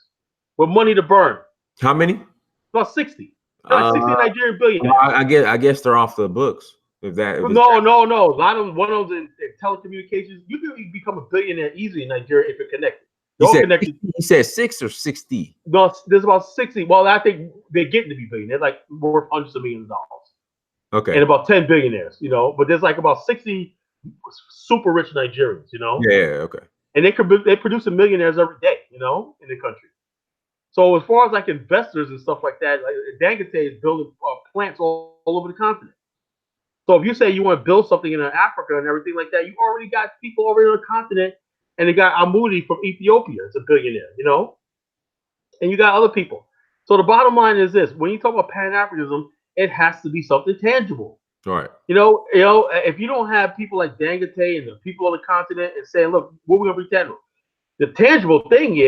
with money to burn. How many? About 60. 60 Nigerian billionaires. I guess they're off the books. No. A lot of them, one of those in telecommunications. You can become a billionaire easily in Nigeria if you're connected. He said 6 or 60. No, there's about 60. Well, I think they're getting to be billionaires, like worth hundreds of millions of dollars. Okay. And about 10 billionaires, but there's like about 60 super rich Nigerians, Yeah, okay. And they produce millionaires every day, in the country. So as far as like investors and stuff like that, like Dangote is building plants all over the continent. So if you say you want to build something in Africa and everything like that, you already got people already on the continent. And they got Amudi from Ethiopia, it's a billionaire, and you got other people. So the bottom line is this: when you talk about Pan-Africanism, it has to be something tangible. Right. If you don't have people like Dangote and the people on the continent and saying, "Look, what we're gonna be tangible," the tangible thing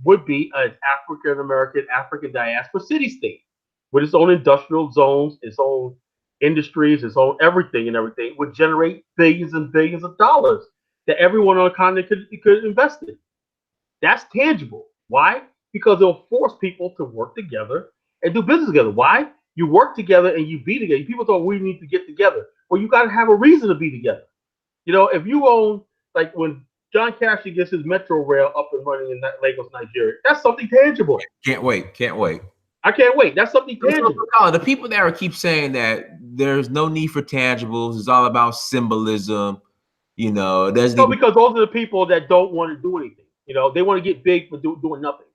would be an African American, African diaspora city-state with its own industrial zones, its own industries, its own everything, would generate billions and billions of dollars that everyone on the continent could invest in. That's tangible. Why? Because it'll force people to work together and do business together. Why? You work together and you be together. People thought we need to get together. Well, you got to have a reason to be together. If you own, like when John Cashy gets his metro rail up and running in Lagos, Nigeria, that's something tangible. Can't wait. I can't wait. That's something tangible. The people that keep saying that there's no need for tangibles, it's all about symbolism. You know, there's No, because those are the people that don't want to do anything. You know, they want to get big for doing nothing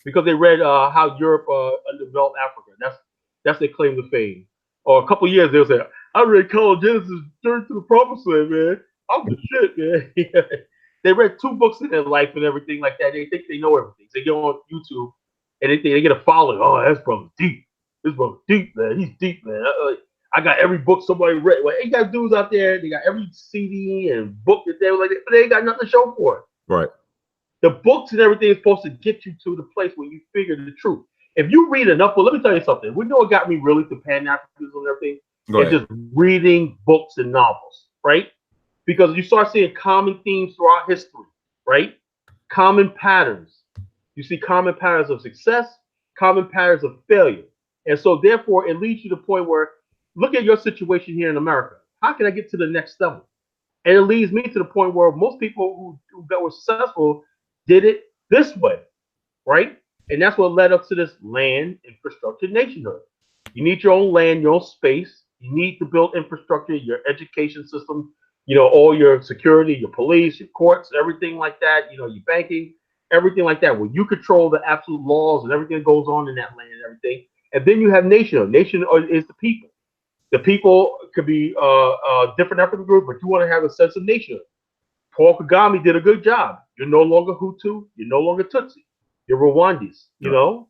because they read how Europe underdeveloped Africa. That's their claim to fame. Or a couple of years they'll say, "I read Carl Genesis Journey to the Promised Land, man. I'm the shit, man." They read 2 books in their life and everything like that. They think they know everything. So they go on YouTube and they get a following. Oh, that's brother deep. This brother deep, man. He's deep, man. I got every book somebody read. Well, they got dudes out there. They got every CD and book that they were like, but they ain't got nothing to show for it. Right. The books and everything is supposed to get you to the place where you figure the truth. If you read enough, well, let me tell you something. We know what got me really to pan-Africanism and everything. It's just reading books and novels, right? Because you start seeing common themes throughout history, right? Common patterns. You see common patterns of success, common patterns of failure. And so therefore it leads you to the point where, look at your situation here in America. How can I get to the next level? And it leads me to the point where most people who were successful did it this way, right? And that's what led up to this land infrastructure nationhood. You need your own land, your own space. You need to build infrastructure, your education system, you know, all your security, your police, your courts, everything like that, you know, your banking, everything like that, where you control the absolute laws and everything that goes on in that land and everything. And then you have nationhood. Nationhood is the people. The people could be different ethnic group, but you want to have a sense of nationhood. Paul Kagame did a good job. You're no longer Hutu. You're no longer Tutsi. You're Rwandese. You know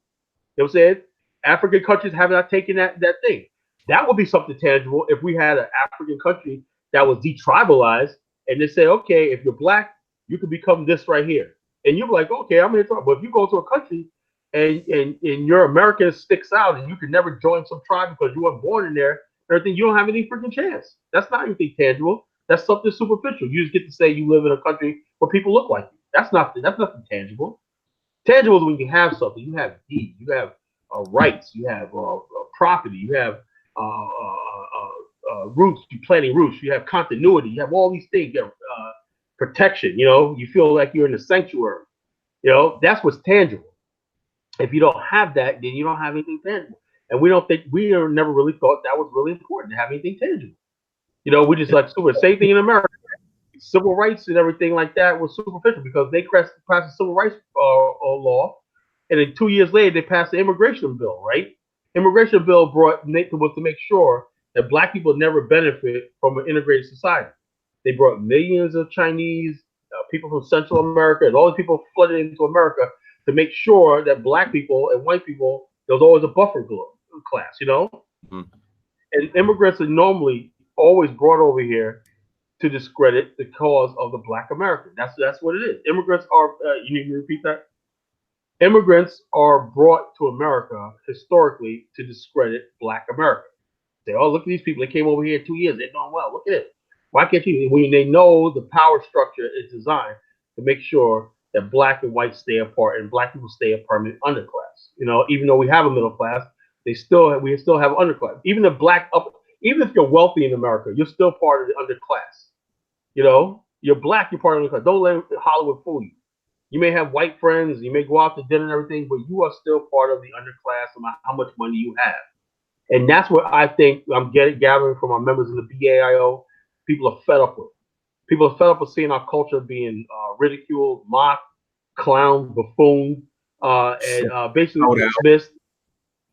what I'm saying? African countries have not taken that thing. That would be something tangible if we had an African country that was detribalized and they say, okay, if you're black, you can become this right here. And you're like, okay, I'm here to talk. But if you go to a country and your American sticks out and you can never join some tribe because you weren't born in there, everything, you don't have any freaking chance. That's not anything tangible. That's something superficial. You just get to say you live in a country where people look like you. That's nothing tangible. Tangible is when you have something. You have deeds. You have rights. You have property. You have roots. You're planting roots. You have continuity. You have all these things. You have protection. You know, you feel like you're in a sanctuary. You know, that's what's tangible. If you don't have that, then you don't have anything tangible. And we never really thought that was really important to have anything tangible. You know, we just like same thing in America. Civil rights and everything like that was superficial because they passed the civil rights law, and then 2 years later they passed the immigration bill. Right? Immigration bill was to make sure that black people never benefit from an integrated society. They brought millions of Chinese people from Central America and all the people flooded into America to make sure that black people and white people, there was always a buffer class. You know, and immigrants are normally always brought over here to discredit the cause of the black American. That's what it is. Immigrants are, you need to repeat that? Immigrants are brought to America historically to discredit black America. Say, oh, look at these people. They came over here in 2 years. They're doing well. Look at it. Why can't you? When they know the power structure is designed to make sure that black and white stay apart and black people stay a permanent underclass. You know, even though we have a middle class, we still have underclass. Even if you're wealthy in America, you're still part of the underclass. You know, you're black, you're part of the underclass. Don't let Hollywood fool you. You may have white friends, you may go out to dinner and everything, but you are still part of the underclass no matter how much money you have. And that's what I think I'm gathering from our members in the BAIO. People are fed up with. People are fed up with seeing our culture being ridiculed, mocked, clowned, buffooned, and basically dismissed.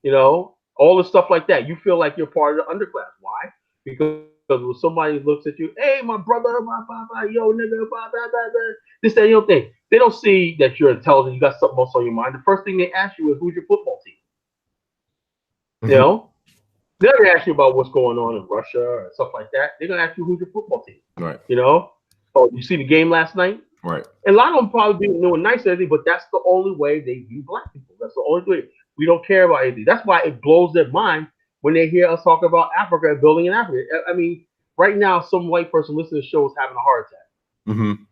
You know, all the stuff like that. You feel like you're part of the underclass. Why? Because when somebody looks at you, hey, my brother, yo, nigga, this, that, you know, thing. They don't see that you're intelligent. You got something else on your mind. The first thing they ask you is, who's your football team? You know, they're gonna ask you about what's going on in Russia or stuff like that. They're gonna ask you who's your football team. Right. You know, oh, you see the game last night? Right. And a lot of them probably being doing nice and everything, but that's the only way they view black people. That's the only way. We don't care about anything. That's why it blows their mind when they hear us talk about Africa and building in Africa. I mean, right now, some white person listening to the show is having a heart attack. Mm-hmm.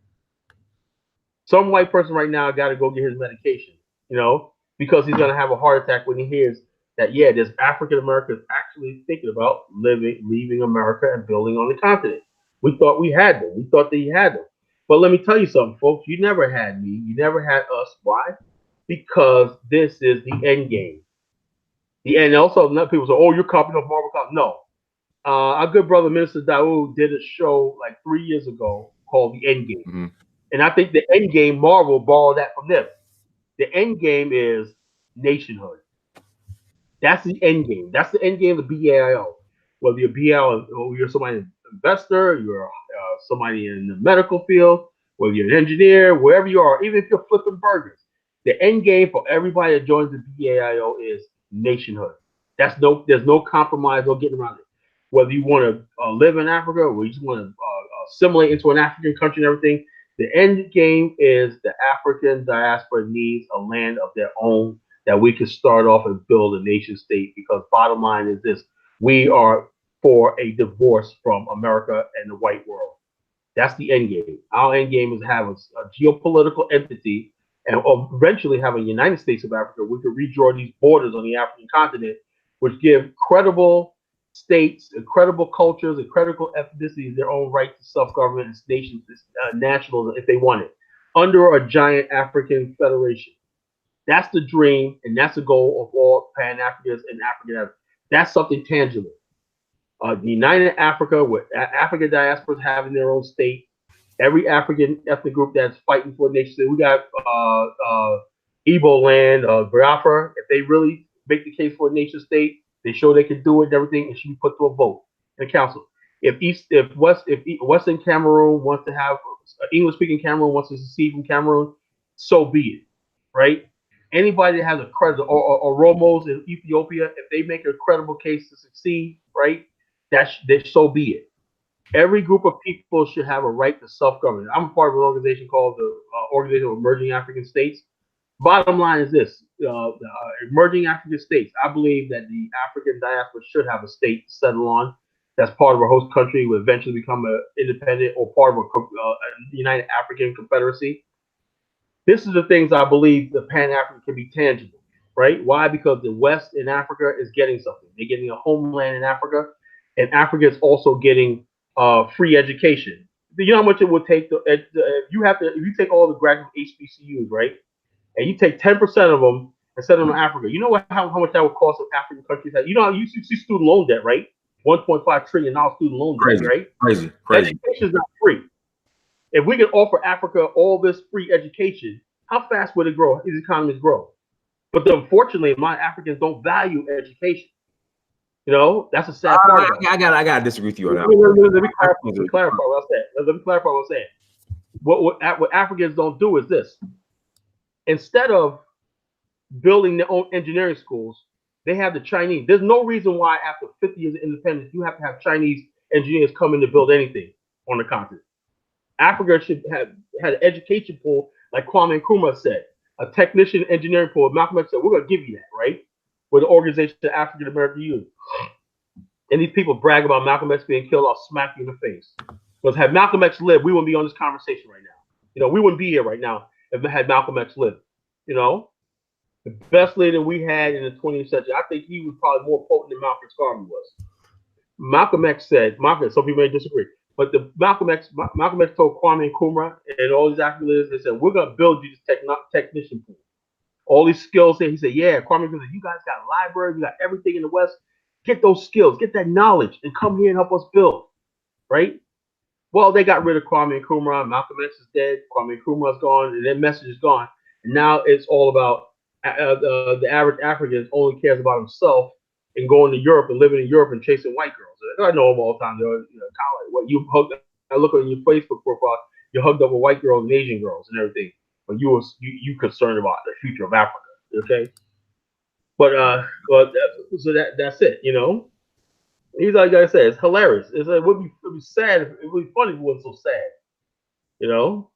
Some white person right now got to go get his medication, you know, because he's going to have a heart attack when he hears that, yeah, there's African Americans actually thinking about leaving America and building on the continent. We thought we had them. We thought they had them. But let me tell you something, folks. You never had me. You never had us. Why? Because this is the end game. And also, people say, oh, you're copying off Marvel Comics. No. Our good brother, Minister Daoud, did a show like 3 years ago called the endgame. And I think the endgame, Marvel borrowed that from them. The endgame is nationhood. That's the end game. That's the end game of the BAIO. Whether you're BAIO or you're somebody investor, you're somebody in the medical field, whether you're an engineer, wherever you are, even if you're flipping burgers, the end game for everybody that joins the BAIO is nationhood. There's no compromise, no getting around it. Whether you want to live in Africa or you just want to assimilate into an African country and everything, the end game is the African diaspora needs a land of their own that we can start off and build a nation state, because bottom line is this: we are for a divorce from America and the white world. That's the end game. Our end game is to have a geopolitical entity and eventually have a United States of Africa. We can redraw these borders on the African continent, which give credible states and credible cultures and credible ethnicities their own right to self-government and nations, nationals if they want it, under a giant African federation. That's the dream, and that's the goal of all Pan-Africanists and African. That's something tangible. The United Africa, with African diasporas having their own state, every African ethnic group that's fighting for a nation state. We got Igbo land, Biafra. If they really make the case for a nation state, they show they can do it and everything, it should be put to a vote in the council. If Western Cameroon wants to have English-speaking Cameroon wants to secede from Cameroon, so be it, right? Anybody that has a credit, or Romos in Ethiopia, if they make a credible case to succeed, right, that so be it. Every group of people should have a right to self-government. I'm a part of an organization called the Organization of Emerging African States. Bottom line is this: the emerging African states. I believe that the African diaspora should have a state to settle on. That's part of a host country, will eventually become an independent or part of a United African Confederacy. This is the things I believe the Pan-African can be tangible, right? Why? Because the West in Africa is getting something. They're getting a homeland in Africa, and Africa is also getting free education. You know how much it would take if you take all the graduate HBCUs, right, and you take 10% of them and send them to Africa. You know how much that would cost of African countries? You know, you see student loan debt, right? $1.5 trillion student loan debt, right? Crazy. Education is not free. If we can offer Africa all this free education, how fast would it grow? These economies grow. But unfortunately, my Africans don't value education. You know, that's a sad part of it. I gotta disagree with you on that. Let me clarify what I said. Let me clarify what I'm saying. What Africans don't do is this: instead of building their own engineering schools, they have the Chinese. There's no reason why after 50 years of independence you have to have Chinese engineers come in to build anything on the continent. Africa should have had an education pool, like Kwame Nkrumah said, a technician engineering pool. Malcolm X said, we're going to give you that, right? With the Organization of African American Youth. And these people brag about Malcolm X being killed, I'll smack you in the face. Because had Malcolm X lived, we wouldn't be on this conversation right now. You know, we wouldn't be here right now if had Malcolm X lived. You know, the best leader we had in the 20th century, I think he was probably more potent than Malcolm Garvey was. Malcolm X said, some people may disagree, but Malcolm X told Kwame Nkrumah and all these African leaders, they said, we're going to build you this technician pool. All these skills there. He said, yeah, Kwame Nkrumah said, you guys got a library, you got everything in the West. Get those skills, get that knowledge, and come here and help us build, right? Well, they got rid of Kwame Nkrumah. Malcolm X is dead. Kwame Nkrumah is gone, and their message is gone. And now it's all about the average African only cares about himself and going to Europe and living in Europe and chasing white girls. I know them all the time. They're college. What you hugged? I look on your Facebook profile. You're hugged up with white girls and Asian girls and everything. But you concerned about the future of Africa. Okay. But so that's it. You know. He's like I said, it's hilarious. It would be sad. It would be funny if it wasn't so sad. You know,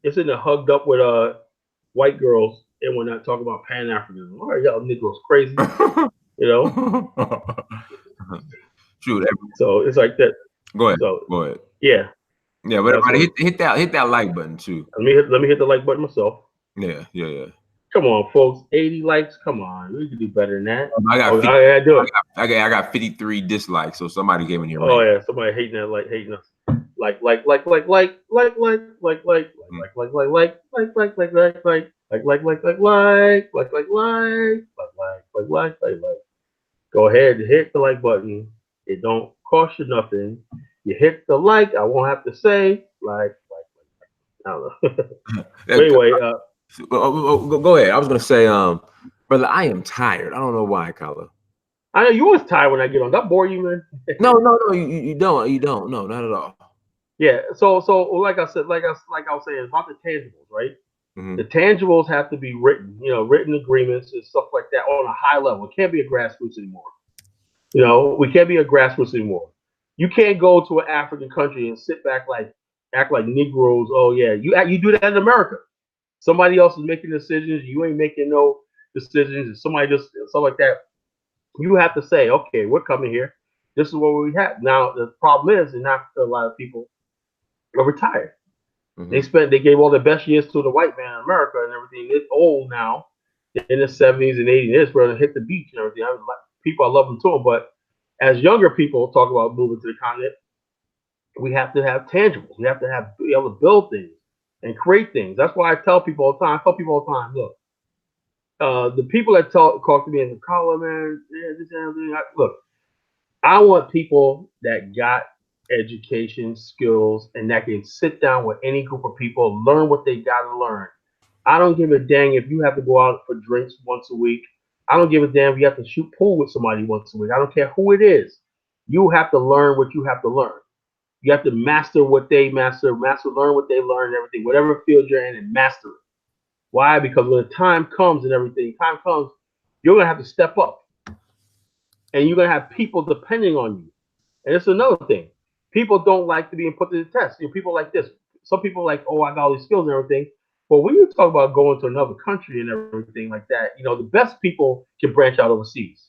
it's in there hugged up with white girls, and we're not talking about Pan-Africanism. All right, y'all Negroes crazy. You know. True. So it's like that. Go ahead. So, go ahead. Yeah. Yeah, but everybody hit that like button too. Let me hit the like button myself. Yeah. Come on, folks. 80 likes. Come on. We can do better than that. I got I got 53 dislikes, so somebody gave me your Oh yeah, somebody hating us. Like, Go ahead and hit the like button. It don't cost you nothing. You hit the like. I won't have to say like. I don't know. But anyway, go ahead. I was gonna say, brother, I am tired. I don't know why, Kala. I know you always tired when I get on. That bore you, man? No, you don't. No, not at all. Yeah. So like I said, like I was saying about the tangibles, right? Mm-hmm. The tangibles have to be written, written agreements and stuff like that on a high level. It can't be a grassroots anymore. We can't be a grassroots anymore. You can't go to an African country and sit back act like Negroes. Oh yeah, you do that in America. Somebody else is making decisions. You ain't making no decisions. And somebody just stuff like that. You have to say, okay, we're coming here. This is what we have. Now the problem is, in Africa, a lot of people are retired. Mm-hmm. They gave all their best years to the white man in America and everything. They're old now, in the 70s and 80s. They're just ready to hit the beach and everything. People, I love them too, but as younger people talk about moving to the continent, we have to have tangibles. We have to be able to build things and create things. That's why I tell people all the time. Look, the people that talk to me and say, "Carla, man, yeah, this and everything." Look, I want people that got education, skills, and that can sit down with any group of people, learn what they got to learn. I don't give a dang if you have to go out for drinks once a week. I don't give a damn if you have to shoot pool with somebody once a week. I don't care who it is. You have to learn what you have to learn. You have to master what they learn what they learn, and everything, whatever field you're in, and master it. Why? Because when the time comes and everything, you're gonna have to step up, and you're gonna have people depending on you. And it's another thing. People don't like to be put to the test. People like this. Some people like, oh, I got all these skills and everything. But when you talk about going to another country and everything like that, the best people can branch out overseas.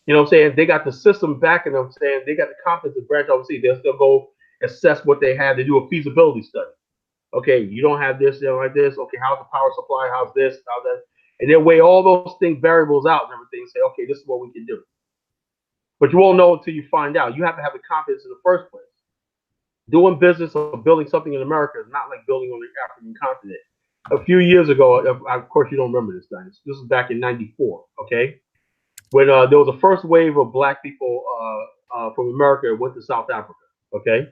You know what I'm saying? They got the system backing them, saying they got the confidence to branch overseas. They'll still go assess what they have. They do a feasibility study. Okay, you don't have this, you don't like this. Okay, how's the power supply? How's this? How's that? And they'll weigh all those things, variables out and everything. Say, okay, this is what we can do. But you won't know until you find out. You have to have the confidence in the first place. Doing business or building something in America is not like building on the African continent. A few years ago, of course, you don't remember this, guys. This was back in '94. Okay, when there was a first wave of black people from America went to South Africa. Okay,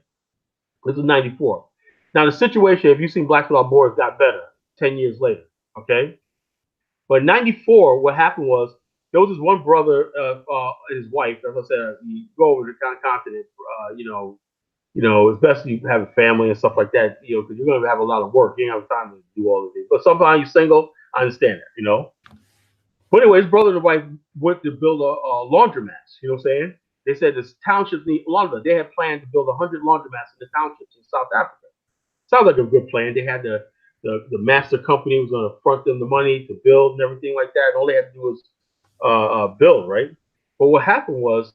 this is '94. Now the situation, if you've seen Blacks Without Borders, got better 10 years later. Okay, but '94, what happened was there was this one brother, and his wife. As I said, you go over the continent, it's best you have a family and stuff like that, because you're going to have a lot of work. You don't have time to do all of this. But sometimes you're single. I understand that. But anyway, his brother and wife went to build a laundromat. You know what I'm saying? They said this township need laundromat. They had planned to build 100 laundromats in the townships in South Africa. Sounds like a good plan. They had the master company was going to front them the money to build and everything like that. And all they had to do was build, right? But what happened was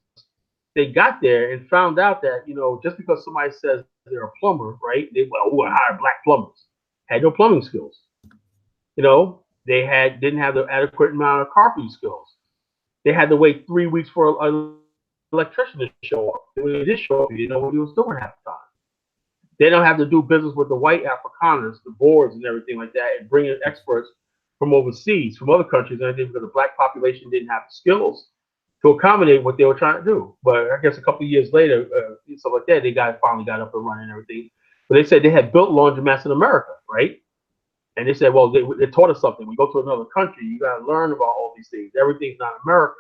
they got there and found out that, just because somebody says they're a plumber, right? They hire black plumbers. Had no plumbing skills. They didn't have the adequate amount of carpentry skills. They had to wait 3 weeks for an electrician to show up. When he did show up, he didn't know what he was doing half the time. They don't have to do business with the white Afrikaners, the boards and everything like that, and bring in experts from overseas, from other countries, and everything, because the black population didn't have the skills to accommodate what they were trying to do. But I guess a couple of years later, stuff like that, they finally got up and running and everything. But they said they had built laundromats in America, right? And they said, well, they taught us something. We go to another country, you got to learn about all these things. Everything's not America,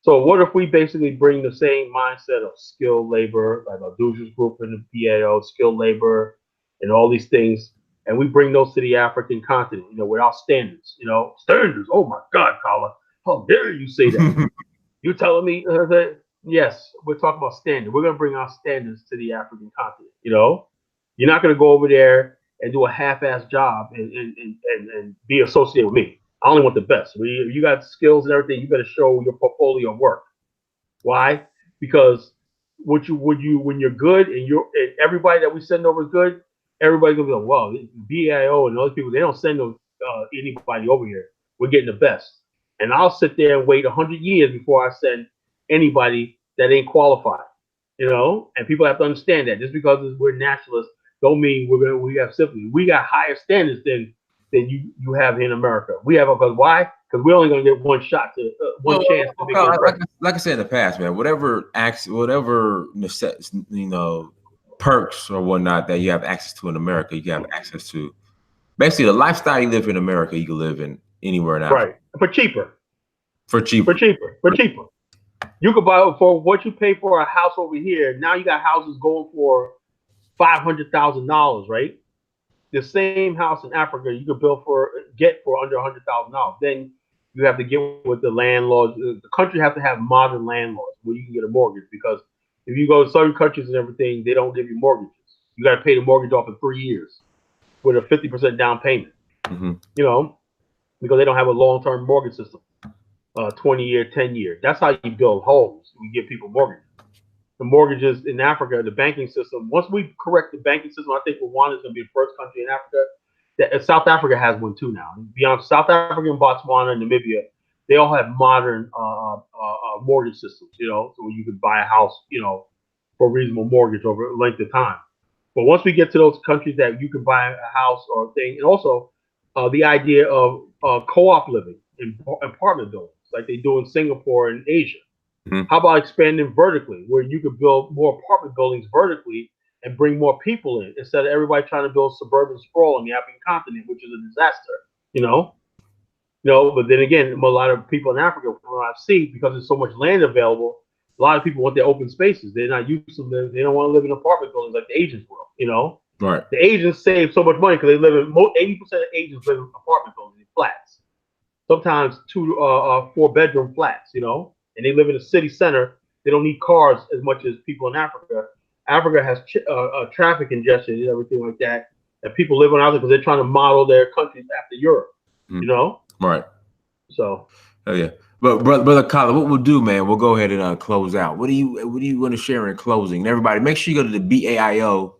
So what if we basically bring the same mindset of skilled labor, like Aduja's group in the PAO, skilled labor, and all these things, and we bring those to the African continent, without standards, standards. Oh my God, Carla, how dare you say that? You telling me that? Yes, we're talking about standards. We're going to bring our standards to the African continent. You're not going to go over there and do a half-ass job and be associated with me. I only want the best. You got skills and everything. You better show your portfolio of work. Why? Because when you're good and everybody that we send over is good, everybody's gonna be like, well, BIO and those people, they don't send anybody over here. We're getting the best. And I'll sit there and wait 100 years before I send anybody that ain't qualified. And people have to understand that just because we're nationalists don't mean we have sympathy. We got higher standards than you have in America. We have, because why? Because we're only going to get one chance to make it. Like I said in the past, man, whatever perks or whatnot that you have access to in America. You have access to basically the lifestyle you live in America. You can live in anywhere in Africa, right? For cheaper, for cheap. for cheaper, for cheaper. You could buy for what you pay for a house over here. Now you got houses going for $500,000, right? The same house in Africa you could get for under $100,000. Then you have to get with the landlords. The country have to have modern landlords where you can get a mortgage, because if you go to certain countries and everything, they don't give you mortgages. You got to pay the mortgage off in 3 years with a 50% down payment. Mm-hmm. You know, because they don't have a long-term mortgage system, 20-year, 10-year. That's how you build homes. You give people mortgages. The mortgages in Africa, the banking system. Once we correct the banking system, I think Rwanda is going to be the first country in Africa. South Africa has one too now. Beyond South Africa and Botswana and Namibia, they all have modern mortgage systems. You know, so you can buy a house, you know, for a reasonable mortgage over a length of time. But once we get to those countries that you can buy a house or a thing, and also the idea of co-op living in apartment buildings, like they do in Singapore and Asia. Mm-hmm. How about expanding vertically, where you could build more apartment buildings vertically and bring more people in, instead of everybody trying to build suburban sprawl on the African continent, which is a disaster. You know, but then again, a lot of people in Africa, from what I see, because there's so much land available, a lot of people want their open spaces. They're not used to them. They don't want to live in apartment buildings like the Asians will. You know, Right. The Asians save so much money because they live in 80% of Asians live in apartment buildings, in flats. Sometimes 2 4-bedroom flats. You know. And they live in a city center. They don't need cars as much as people in Africa. Africa has traffic congestion and everything like that. And people live on Africa because they're trying to model their countries after Europe. Mm-hmm. You know? Right. So. Oh yeah. But brother Colin, what we'll do, man, we'll go ahead and close out. What do you want to share in closing? And everybody, make sure you go to the BAIO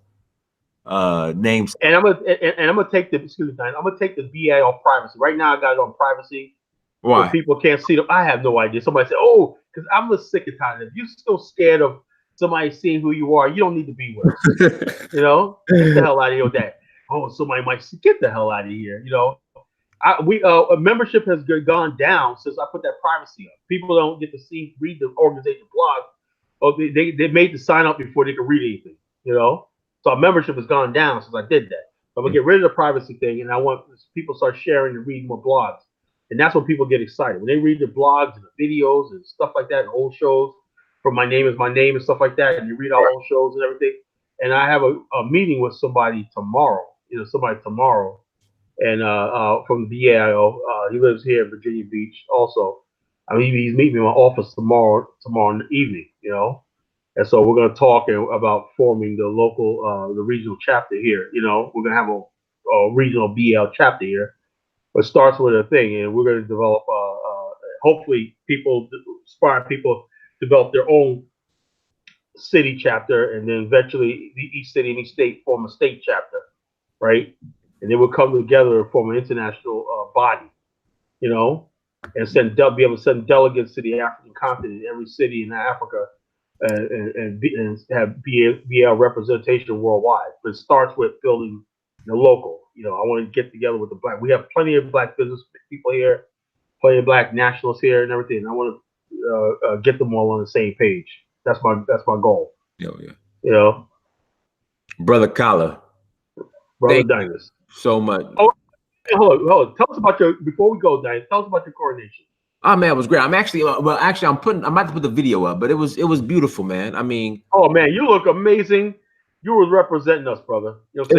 names. And I'm gonna take the BAIO privacy. Right now I got it on privacy. Why? So people can't see them. I have no idea. Somebody said, "Oh, because I'm just sick and tired of it. If you're still scared of somebody seeing who you are, you don't need to be with us." You know, get the hell out of here with that. Oh, somebody might see. Get the hell out of here. You know, membership has gone down since I put that privacy up. People don't get to read the organization blog. Oh, they made the sign up before they could read anything. You know, so our membership has gone down since I did that. So I'm gonna get rid of the privacy thing, and I want people to start sharing and reading more blogs. And that's when people get excited. When they read the blogs and the videos and stuff like that, and old shows from My Name Is My Name and stuff like that, and you read our old shows and everything. And I have a meeting with somebody tomorrow, and from the BAIO. He lives here in Virginia Beach also. I mean, he's meeting me in my office tomorrow evening, you know. And so we're going to talk about forming the local, the regional chapter here. You know, we're going to have a regional BL chapter here. It starts with a thing, and we're going to develop, hopefully, inspire people to develop their own city chapter, and then eventually each city and each state form a state chapter, right? And then we'll come together and form an international body, you know, and be able to send delegates to the African continent, every city in Africa, and have BL representation worldwide. But it starts with building the local. You know, I want to get together with the black. We have plenty of black business people here, plenty of black nationalists here, and everything. And I want to get them all on the same page. That's my goal. Yeah. You know, brother Colin, brother Dinus, so much. Oh, hold on. Tell us about before we go, Dinus. Tell us about your coronation. Oh man, it was great. I'm about to put the video up, but it was beautiful, man. I mean, oh man, you look amazing. You were representing us, brother. You know what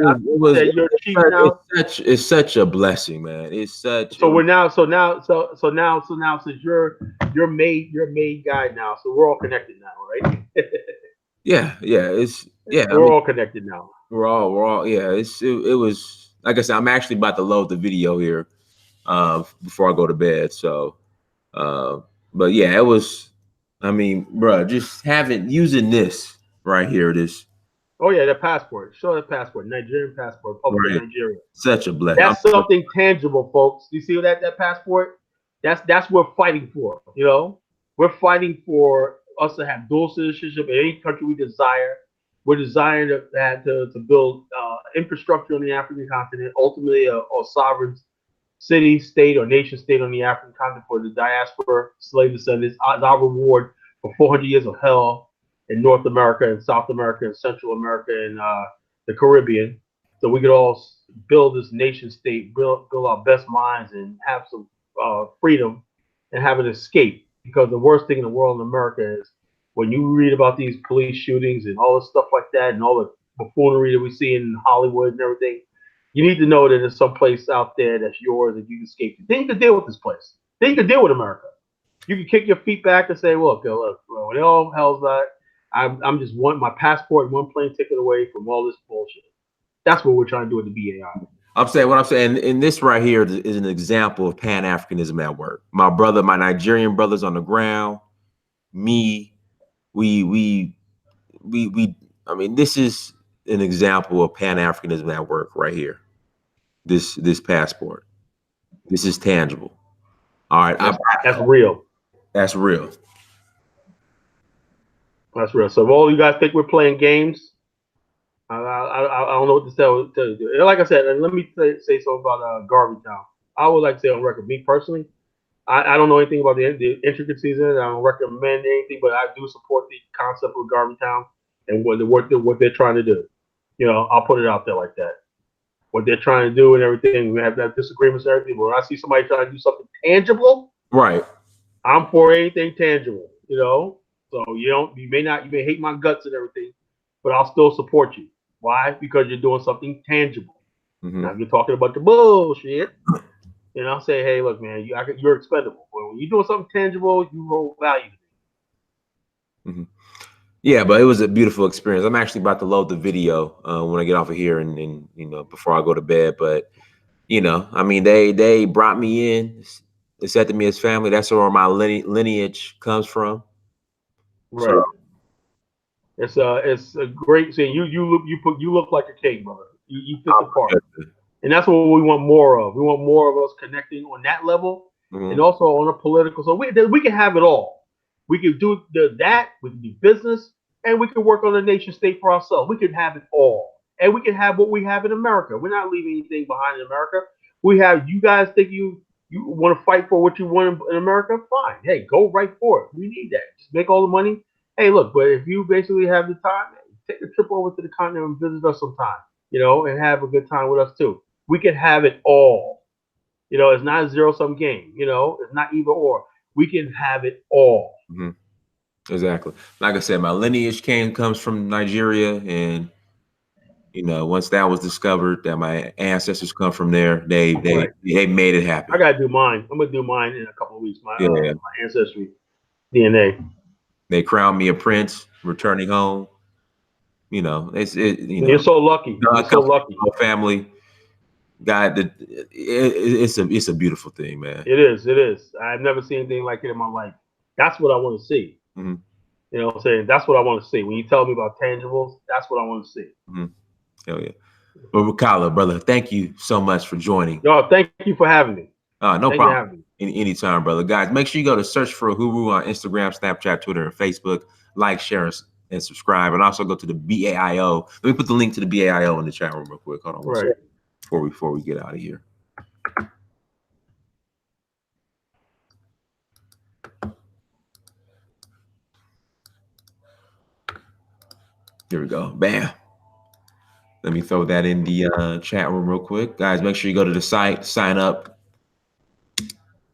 I'm saying? You're chief now. It's such a blessing, man. It's such. So now since you're made guy now, so we're all connected now, right? Yeah. We're all connected now. We're all. Yeah. It was like I said. I'm actually about to load the video here, before I go to bed. So, but yeah, it was. I mean, bro, just using this right here, this. Oh yeah, that passport. Show that passport. Nigerian passport. Public of Nigeria. Such a blessing. That's something tangible, folks. You see that passport? That's what we're fighting for. You know, we're fighting for us to have dual citizenship in any country we desire. We're desiring to build infrastructure on the African continent. Ultimately, a sovereign city, state, or nation state on the African continent for the diaspora, slave descendants. Our reward for 400 years of hell. in North America and South America and Central America and the Caribbean, so we could all build this nation state, build our best minds, and have some freedom and have an escape. Because the worst thing in the world in America is when you read about these police shootings and all this stuff like that, and all the buffoonery that we see in Hollywood and everything. You need to know that there's some place out there that's yours that you can escape to. Then you can deal with this place. Then you can deal with America. You can kick your feet back and say, look, when all hell's that, I'm just my passport and one plane ticket away from all this bullshit. That's what we're trying to do with the BAI. What I'm saying, and this right here is an example of pan-Africanism at work. My brother, my Nigerian brothers on the ground, me, we I mean, this is an example of pan-Africanism at work right here. This passport. This is tangible. All right. That's real. That's real. That's real. So if all you guys think we're playing games, I don't know what to tell you. Like I said, and let me say something about Garbage Town. I would like to say on record, me personally, I don't know anything about the intricacies in it. I don't recommend anything, but I do support the concept of Garbage Town and what they're trying to do. You know, I'll put it out there like that. What they're trying to do and everything. We have disagreements and everything, but when I see somebody trying to do something tangible, right, I'm for anything tangible. You know, so you may hate my guts and everything, but I'll still support you. Why? Because you're doing something tangible. Mm-hmm. Now, if you're talking about the bullshit, and I'll say, hey, look, man, you're expendable. But when you're doing something tangible, you hold value. Mm-hmm. Yeah, but it was a beautiful experience. I'm actually about to load the video when I get off of here and you know, before I go to bed. But, you know, I mean, they brought me in, accepted me as family. That's where my lineage comes from. Right. So, it's a great scene. You look like a king, brother. You fit the part. And that's what we want more of. We want more of us connecting on that level, mm-hmm. and also on a political. So we can have it all. We can do that. We can do business, and we can work on a nation state for ourselves. We can have it all, and we can have what we have in America. We're not leaving anything behind in America. We have. You guys think you want to fight for what you want in America? Fine. Hey, go right for it. We need that. Just make all the money. Hey, look. But if you basically have the time, take a trip over to the continent and visit us sometime. You know, and have a good time with us too. We can have it all. You know, it's not a zero-sum game. You know, it's not either or. We can have it all. Mm-hmm. Exactly. Like I said, my lineage comes from Nigeria, and you know, once that was discovered that my ancestors come from there, they made it happen. I gotta do mine. I'm gonna do mine in a couple of weeks. My ancestry DNA. They crowned me a prince, returning home. You know, you're so lucky. You're so lucky. Family. God, it's a beautiful thing, man. It is. It is. I've never seen anything like it in my life. That's what I want to see. Mm-hmm. You know what I'm saying? That's what I want to see. When you tell me about tangibles, that's what I want to see. Mm-hmm. Hell yeah. But Rukala, brother, thank you so much for joining. No, thank you for having me. No problem. Anytime, brother. Guys, make sure you go to search for Uhuru on Instagram, Snapchat, Twitter, and Facebook. Like, share, and subscribe. And also go to the BAIO. Let me put the link to the BAIO in the chat room real quick. Hold on one second before we get out of here. Here we go. Bam. Let me throw that in the chat room real quick. Guys, make sure you go to the site, sign up.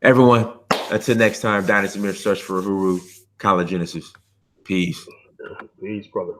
Everyone, until next time, Dynasty Mirror, search for Uhuru, College Genesis. Peace. Peace, brother.